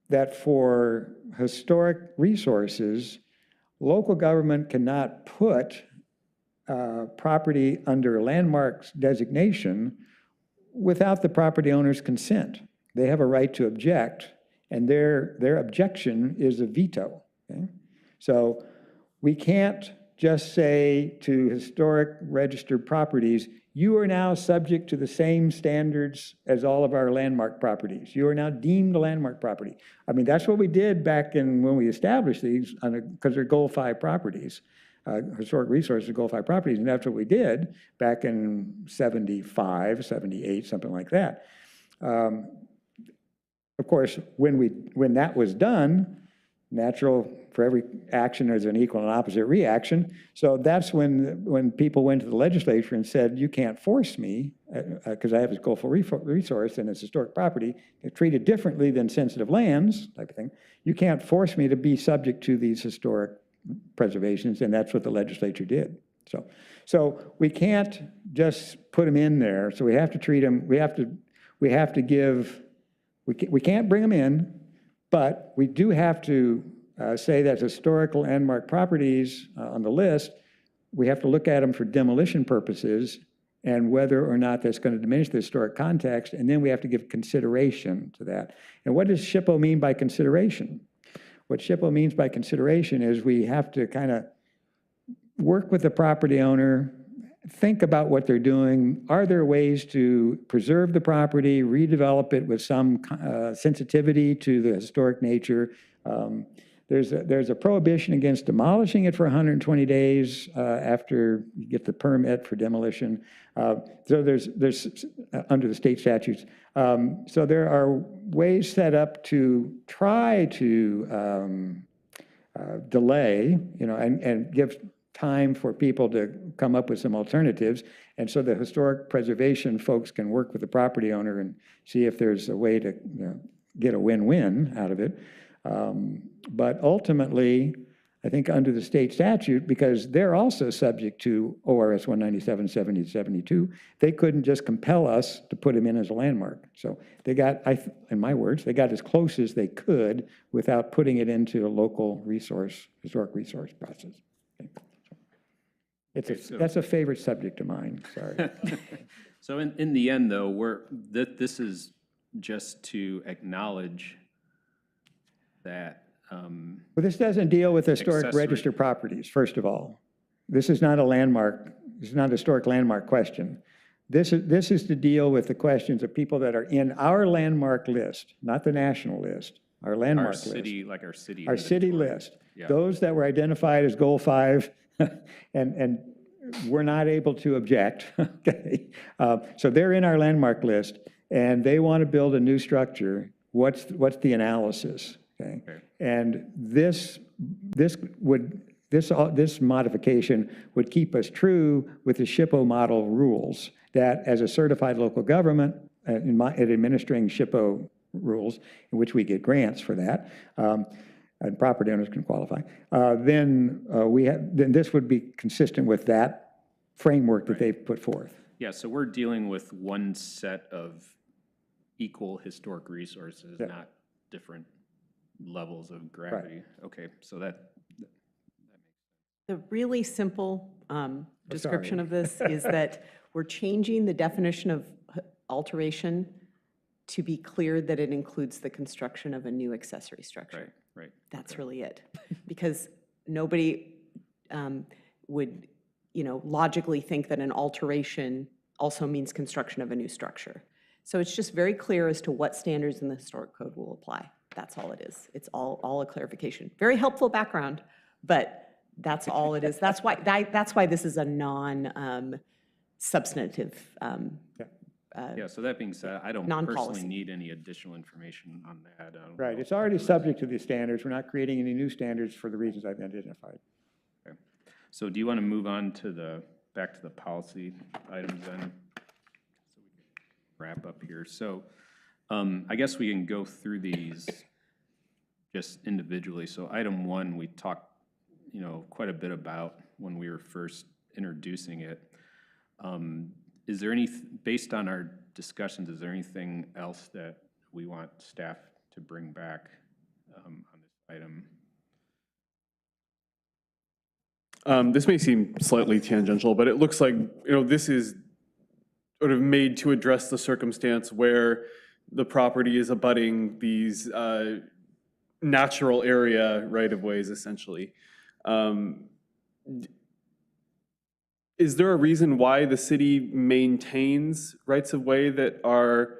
that for historic resources, local government cannot put property under landmarks designation without the property owner's consent. They have a right to object, and their objection is a veto. Okay? So we can't just say to historic registered properties, you are now subject to the same standards as all of our landmark properties. You are now deemed a landmark property. I mean, that's what we did back when we established these, because they're Goal 5 properties. Historic resources are Goal 5 properties, and that's what we did back in 75, 78, something like that. Of course, when that was done, natural, for every action there's an equal and opposite reaction. So that's when people went to the legislature and said, you can't force me, because I have this Goal 4 resource and it's historic property, it's treated differently than sensitive lands, type of thing. You can't force me to be subject to these historic preservations, and that's what the legislature did. So we can't just put them in there. So we have to treat them, we have to give, we can't bring them in, but we do have to say that historical landmark properties on the list, we have to look at them for demolition purposes and whether or not that's going to diminish the historic context, and then we have to give consideration to that. And what does SHPO mean by consideration? What SHPO means by consideration is we have to kind of work with the property owner, think about what they're doing. Are there ways to preserve the property, redevelop it with some sensitivity to the historic nature? There's a prohibition against demolishing it for 120 days after you get the permit for demolition. So there's under the state statutes. So there are ways set up to try to delay, and give time for people to come up with some alternatives. And so the historic preservation folks can work with the property owner and see if there's a way to get a win-win out of it. But ultimately, I think under the state statute, because they're also subject to ORS 197-70-72, they couldn't just compel us to put them in as a landmark. So they got, in my words, they got as close as they could without putting it into a local historic resource process. That's a favorite subject of mine, sorry. So in the end, though, this is just to acknowledge that. Well, this doesn't deal with historic registered properties, first of all. This is not a landmark, this is not a historic landmark question. This is to deal with the questions of people that are in our landmark list, not the national list, our landmark list. Like our city. Our city inventory. list. Yeah. Those that were identified as Goal 5 and we're not able to object, okay? So they're in our landmark list and they want to build a new structure. What's the analysis? Okay. And this modification would keep us true with the SHPO model rules that as a certified local government, at administering SHPO rules, in which we get grants for that, and property owners can qualify, then this would be consistent with that framework that they've put forth. Yeah, so we're dealing with one set of equal historic resources, Yeah. not different levels of gravity. Okay, so that The really simple description of this is that we're changing the definition of alteration to be clear that it includes the construction of a new accessory structure. right. That's really it. Because nobody would, logically think that an alteration also means construction of a new structure. So it's just very clear as to what standards in the historic code will apply. That's all it is. It's all a clarification. Very helpful background, but that's all it is. That's why this is a non-substantive. Yeah, so that being said, I don't Non-policy. personally need any additional information on that. I don't Right, know. it's already subject to the standards. We're not creating any new standards for the reasons I've identified. Okay. So do you want to move on to back to the policy items then? So we can wrap up here. So I guess we can go through these just individually. So item 1, we talked, quite a bit about when we were first introducing it. Is there based on our discussions, is there anything else that we want staff to bring back on this item? This may seem slightly tangential, but it looks like, this is sort of made to address the circumstance where the property is abutting these natural area right-of-ways, essentially. Is there a reason why the city maintains rights-of-way that are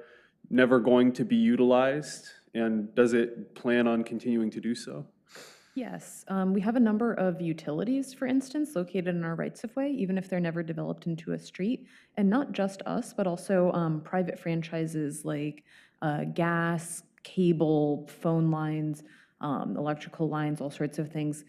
never going to be utilized? And does it plan on continuing to do so? Yes, we have a number of utilities, for instance, located in our rights-of-way, even if they're never developed into a street. And not just us, but also private franchises like gas, cable, phone lines, electrical lines, all sorts of things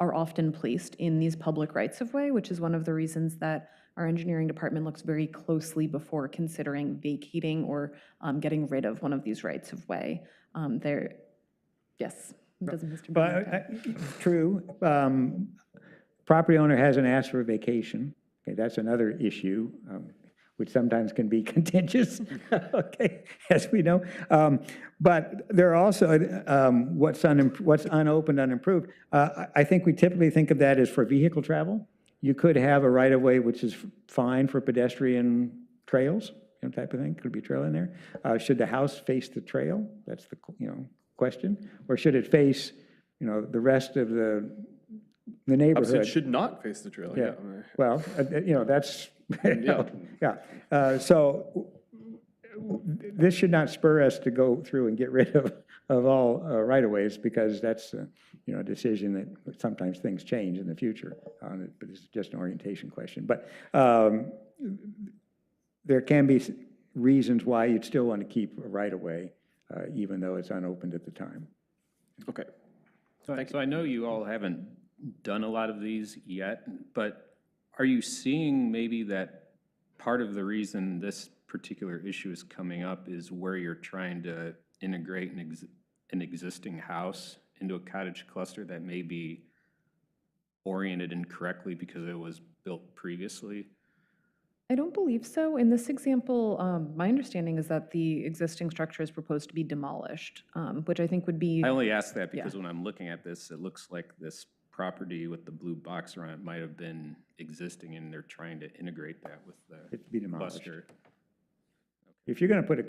are often placed in these public rights-of-way, which is one of the reasons that our engineering department looks very closely before considering vacating or getting rid of one of these rights-of-way. Yes, doesn't Mr. Bennett? True. Property owner hasn't asked for a vacation. Okay, that's another issue, which sometimes can be contentious, okay, as we know. But there are also what's unopened, unimproved. I think we typically think of that as for vehicle travel. You could have a right-of-way which is fine for pedestrian trails, type of thing. Could be a trail in there. Should the house face the trail? That's the question. Or should it face the rest of the neighborhood? It should not face the trail. Yeah. Well, that's yeah. So this should not spur us to go through and get rid of all right-of-ways, because that's a decision that sometimes things change in the future on it, but it's just an orientation question. But there can be reasons why you'd still want to keep a right-of-way, even though it's unopened at the time. Okay. So I know you all haven't done a lot of these yet, but are you seeing maybe that part of the reason this particular issue is coming up is where you're trying to integrate an existing house into a cottage cluster that may be oriented incorrectly because it was built previously? I don't believe so. In this example, my understanding is that the existing structure is proposed to be demolished, which I think would be... I only ask that because when I'm looking at this, it looks like this property with the blue box around it might have been existing, and they're trying to integrate that with the cluster. If you're going to put a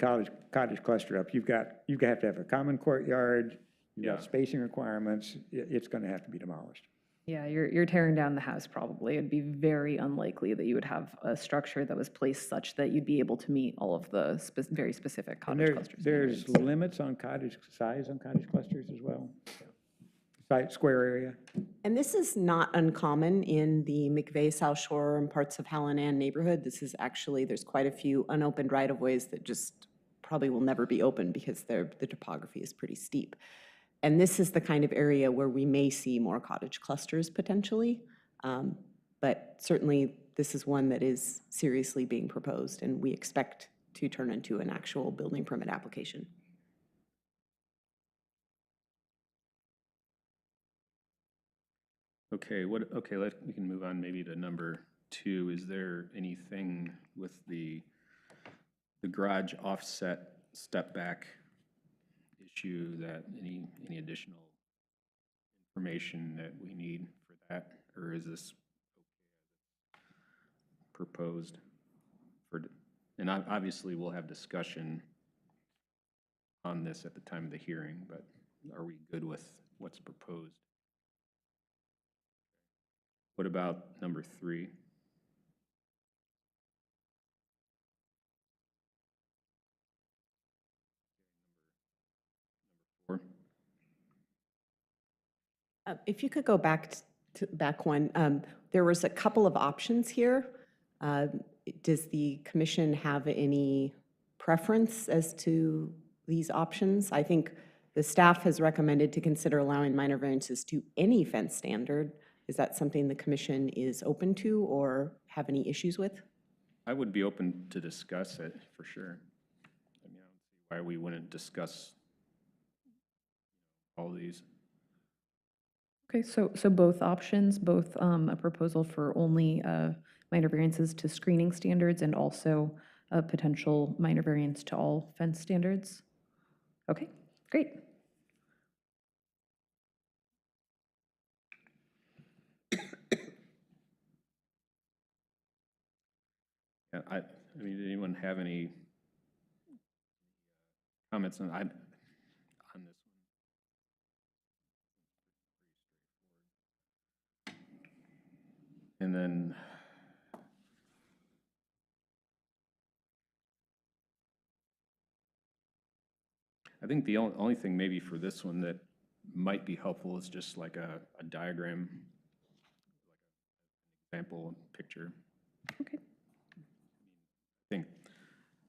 cottage cluster up, you have to have a common courtyard, you've got spacing requirements. It's going to have to be demolished. Yeah, you're tearing down the house probably. It'd be very unlikely that you would have a structure that was placed such that you'd be able to meet all of the very specific cottage clusters. There's limits on size on cottage clusters as well. Square area. And this is not uncommon in the McVeigh South Shore and parts of Hallinan neighborhood. This is actually, there's quite a few unopened right-of-ways that just probably will never be open because the topography is pretty steep. And this is the kind of area where we may see more cottage clusters potentially. But certainly this is one that is seriously being proposed, and we expect to turn into an actual building permit application. Okay, we can move on maybe to number 2. Is there anything with the garage offset step back issue that any additional information that we need for that? Or is this proposed for, and obviously we'll have discussion on this at the time of the hearing, but are we good with what's proposed? What about number 3? Number 4? If you could go back to back one, there was a couple of options here. Does the commission have any preference as to these options? I think the staff has recommended to consider allowing minor variances to any fence standard. Is that something the commission is open to or have any issues with? I would be open to discuss it for sure. I mean, I don't see why we wouldn't discuss all these. Okay, so both options, both a proposal for only minor variances to screening standards and also a potential minor variance to all fence standards? Okay, great. Yeah, I mean, did anyone have any comments on this one? And then I think the only thing maybe for this one that might be helpful is just like a diagram, like an example picture. Okay. I think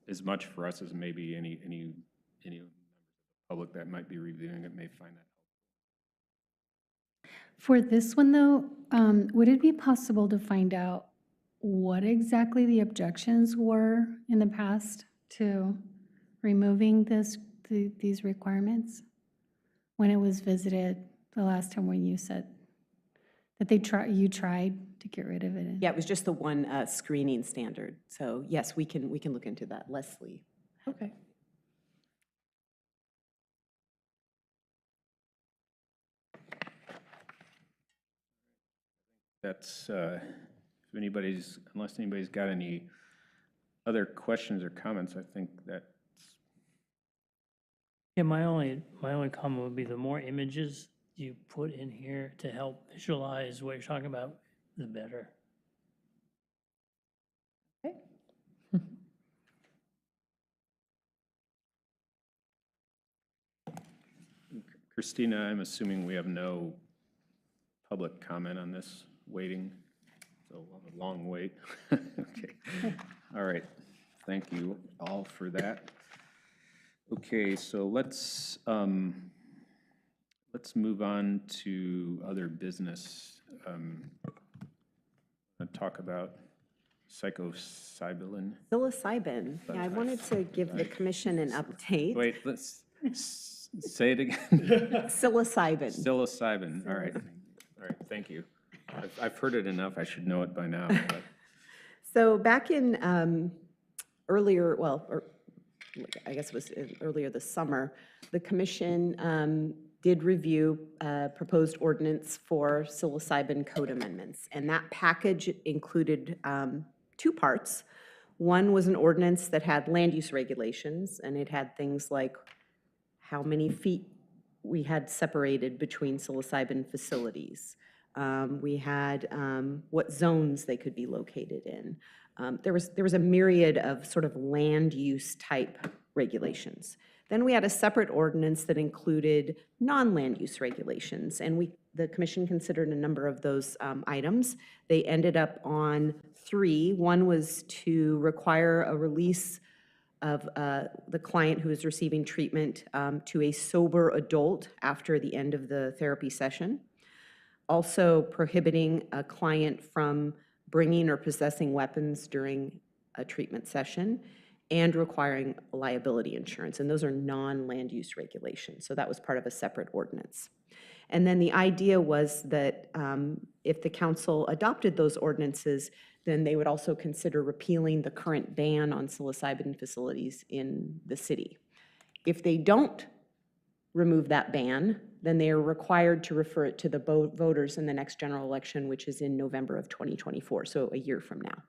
as much for us as maybe any members of the public that might be reviewing it may find that helpful. For this one, though, would it be possible to find out what exactly the objections were in the past to removing these requirements? When it was visited the last time when you said that you tried to get rid of it? Yeah, it was just the one screening standard. So yes, we can look into that. Leslie. Okay. That's, unless anybody's got any other questions or comments, I think that's. Yeah, my only comment would be the more images you put in here to help visualize what you're talking about, the better. Okay. Christina, I'm assuming we have no public comment on this waiting, so a long wait. Okay, all right, thank you all for that. Okay, so let's move on to other business. Talk about psilocybin. Psilocybin. Yeah, I wanted to give the commission an update. Wait, let's say it again. Psilocybin. Psilocybin, all right, thank you. I've heard it enough, I should know it by now. But. So back in earlier this summer, the commission did review proposed ordinance for psilocybin code amendments. And that package included 2 parts. One was an ordinance that had land use regulations, and it had things like how many feet we had separated between psilocybin facilities. We had what zones they could be located in. There was a myriad of sort of land use type regulations. Then we had a separate ordinance that included non-land use regulations, and the commission considered a number of those items. They ended up on 3. One was to require a release of the client who is receiving treatment to a sober adult after the end of the therapy session. Also prohibiting a client from bringing or possessing weapons during a treatment session, and requiring liability insurance. And those are non-land use regulations. So that was part of a separate ordinance. And then the idea was that if the council adopted those ordinances, then they would also consider repealing the current ban on psilocybin facilities in the city. If they don't remove that ban, then they are required to refer it to the voters in the next general election, which is in November of 2024, so a year from now.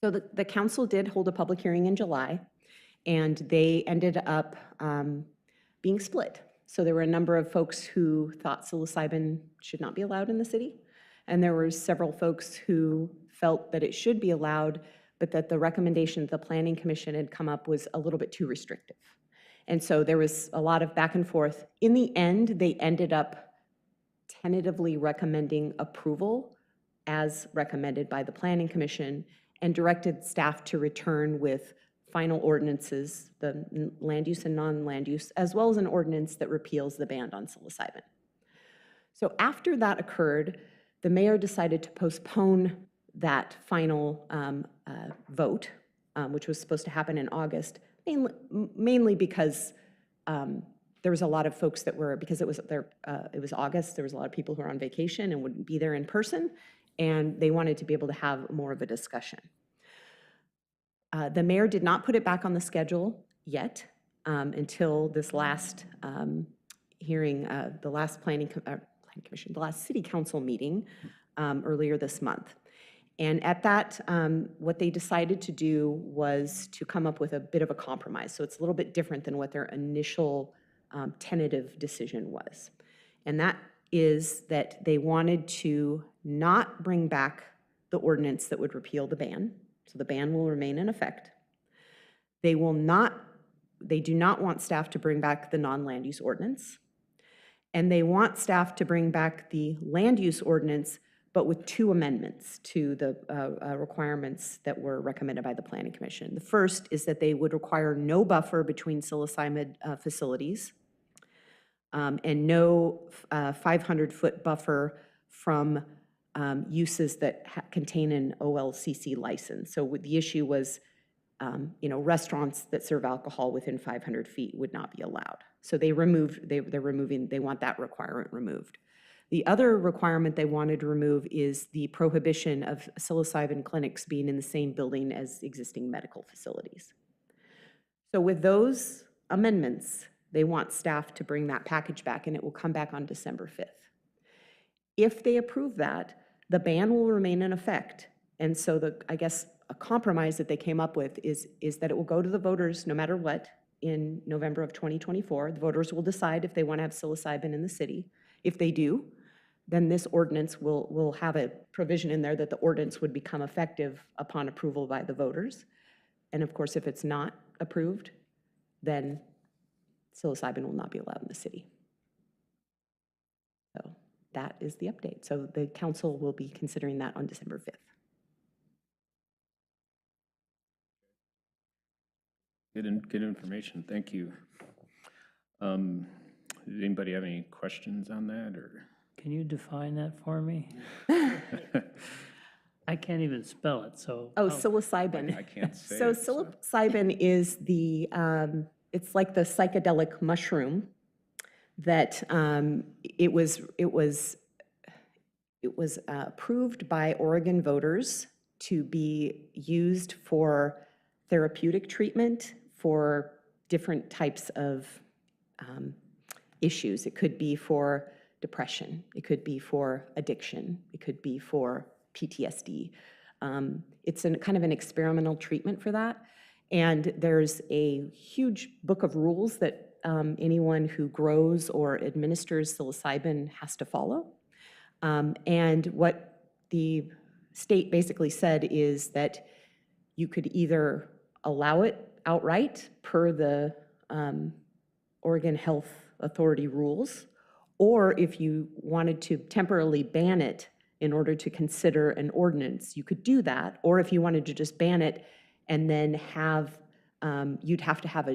So the council did hold a public hearing in July, and they ended up being split. So there were a number of folks who thought psilocybin should not be allowed in the city, and there were several folks who felt that it should be allowed, but that the recommendation the Planning Commission had come up was a little bit too restrictive. And so there was a lot of back and forth. In the end, they ended up tentatively recommending approval as recommended by the Planning Commission and directed staff to return with final ordinances, the land use and non-land use, as well as an ordinance that repeals the ban on psilocybin. So after that occurred, the mayor decided to postpone that final vote, which was supposed to happen in August, mainly because there was a lot of folks that were, because it was August, there was a lot of people who were on vacation and wouldn't be there in person, and they wanted to be able to have more of a discussion. The mayor did not put it back on the schedule yet until this last hearing, the last planning commission, the last city council meeting earlier this month. And at that, what they decided to do was to come up with a bit of a compromise. So it's a little bit different than what their initial tentative decision was. And that is that they wanted to not bring back the ordinance that would repeal the ban. So the ban will remain in effect. They do not want staff to bring back the non-land use ordinance. And they want staff to bring back the land use ordinance, but with 2 amendments to the requirements that were recommended by the Planning Commission. The first is that they would require no buffer between psilocybin facilities and no 500-foot buffer from uses that contain an OLCC license. So the issue was, restaurants that serve alcohol within 500 feet would not be allowed. So they want that requirement removed. The other requirement they wanted to remove is the prohibition of psilocybin clinics being in the same building as existing medical facilities. So with those amendments, they want staff to bring that package back, and it will come back on December 5th. If they approve that, the ban will remain in effect. And so I guess a compromise that they came up with is that it will go to the voters no matter what in November of 2024. The voters will decide if they want to have psilocybin in the city. If they do, then this ordinance will have a provision in there that the ordinance would become effective upon approval by the voters. And of course, if it's not approved, then psilocybin will not be allowed in the city. So that is the update. So the council will be considering that on December 5th. Good information, thank you. Did anybody have any questions on that, or? Can you define that for me? I can't even spell it, so. Oh, psilocybin. I can't say So it, so. psilocybin is the, it's like the psychedelic mushroom that it was approved by Oregon voters to be used for therapeutic treatment for different types of issues. It could be for depression. It could be for addiction. It could be for PTSD. It's kind of an experimental treatment for that. And there's a huge book of rules that anyone who grows or administers psilocybin has to follow. And what the state basically said is that you could either allow it outright per the Oregon Health Authority rules, or if you wanted to temporarily ban it in order to consider an ordinance, you could do that. Or if you wanted to just ban it and then you'd have to have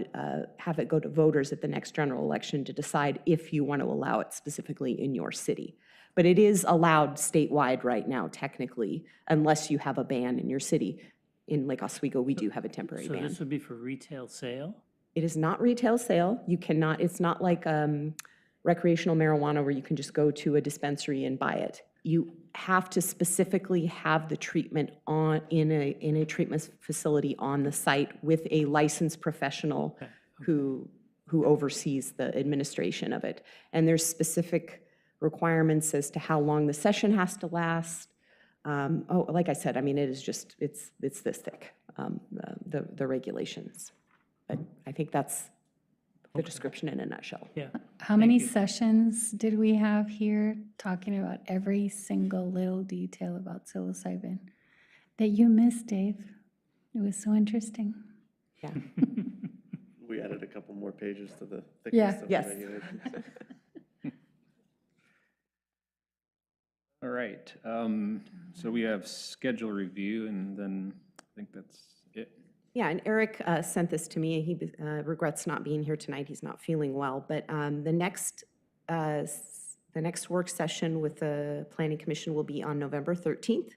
it go to voters at the next general election to decide if you want to allow it specifically in your city. But it is allowed statewide right now, technically, unless you have a ban in your city. in Lake Oswego, we do have a temporary So ban. this would be for retail sale? It is not retail sale. You cannot, it's not like recreational marijuana where you can just go to a dispensary and buy it. You have to specifically have the treatment in a treatment facility on the site with a licensed professional who oversees the administration of it. And there's specific requirements as to how long the session has to last. Like I said, I mean, it is just, it's this thick, the regulations. But I think that's the description in a nutshell. Yeah. How many sessions did we have here talking about every single little detail about psilocybin that you missed, Dave? It was so interesting. Yeah. We added a couple more pages to the Yeah. thickness of the Yes. regulations. All right, so we have schedule review, and then I think that's it. Yeah, and Eric sent this to me. He regrets not being here tonight. He's not feeling well. But the next work session with the Planning Commission will be on November 13th.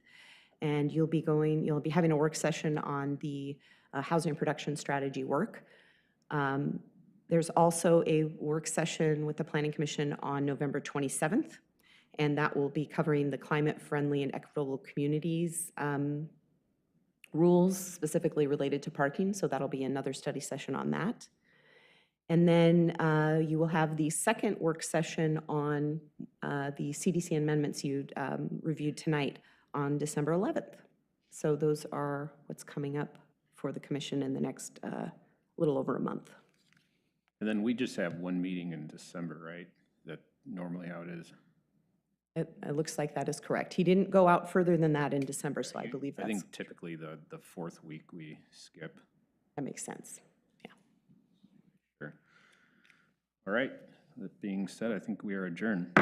And you'll be having a work session on the housing production strategy work. There's also a work session with the Planning Commission on November 27th. And that will be covering the climate-friendly and equitable communities rules specifically related to parking, so that'll be another study session on that. And then you will have the second work session on the CDC amendments you reviewed tonight on December 11th. So those are what's coming up for the commission in the next little over a month. And then we just have one meeting in December, right? That normally how it is. It looks like that is correct. He didn't go out further than that in December, so I believe I that's, think typically the fourth week we skip. that makes sense. Yeah. Sure. All right, that being said, I think we are adjourned.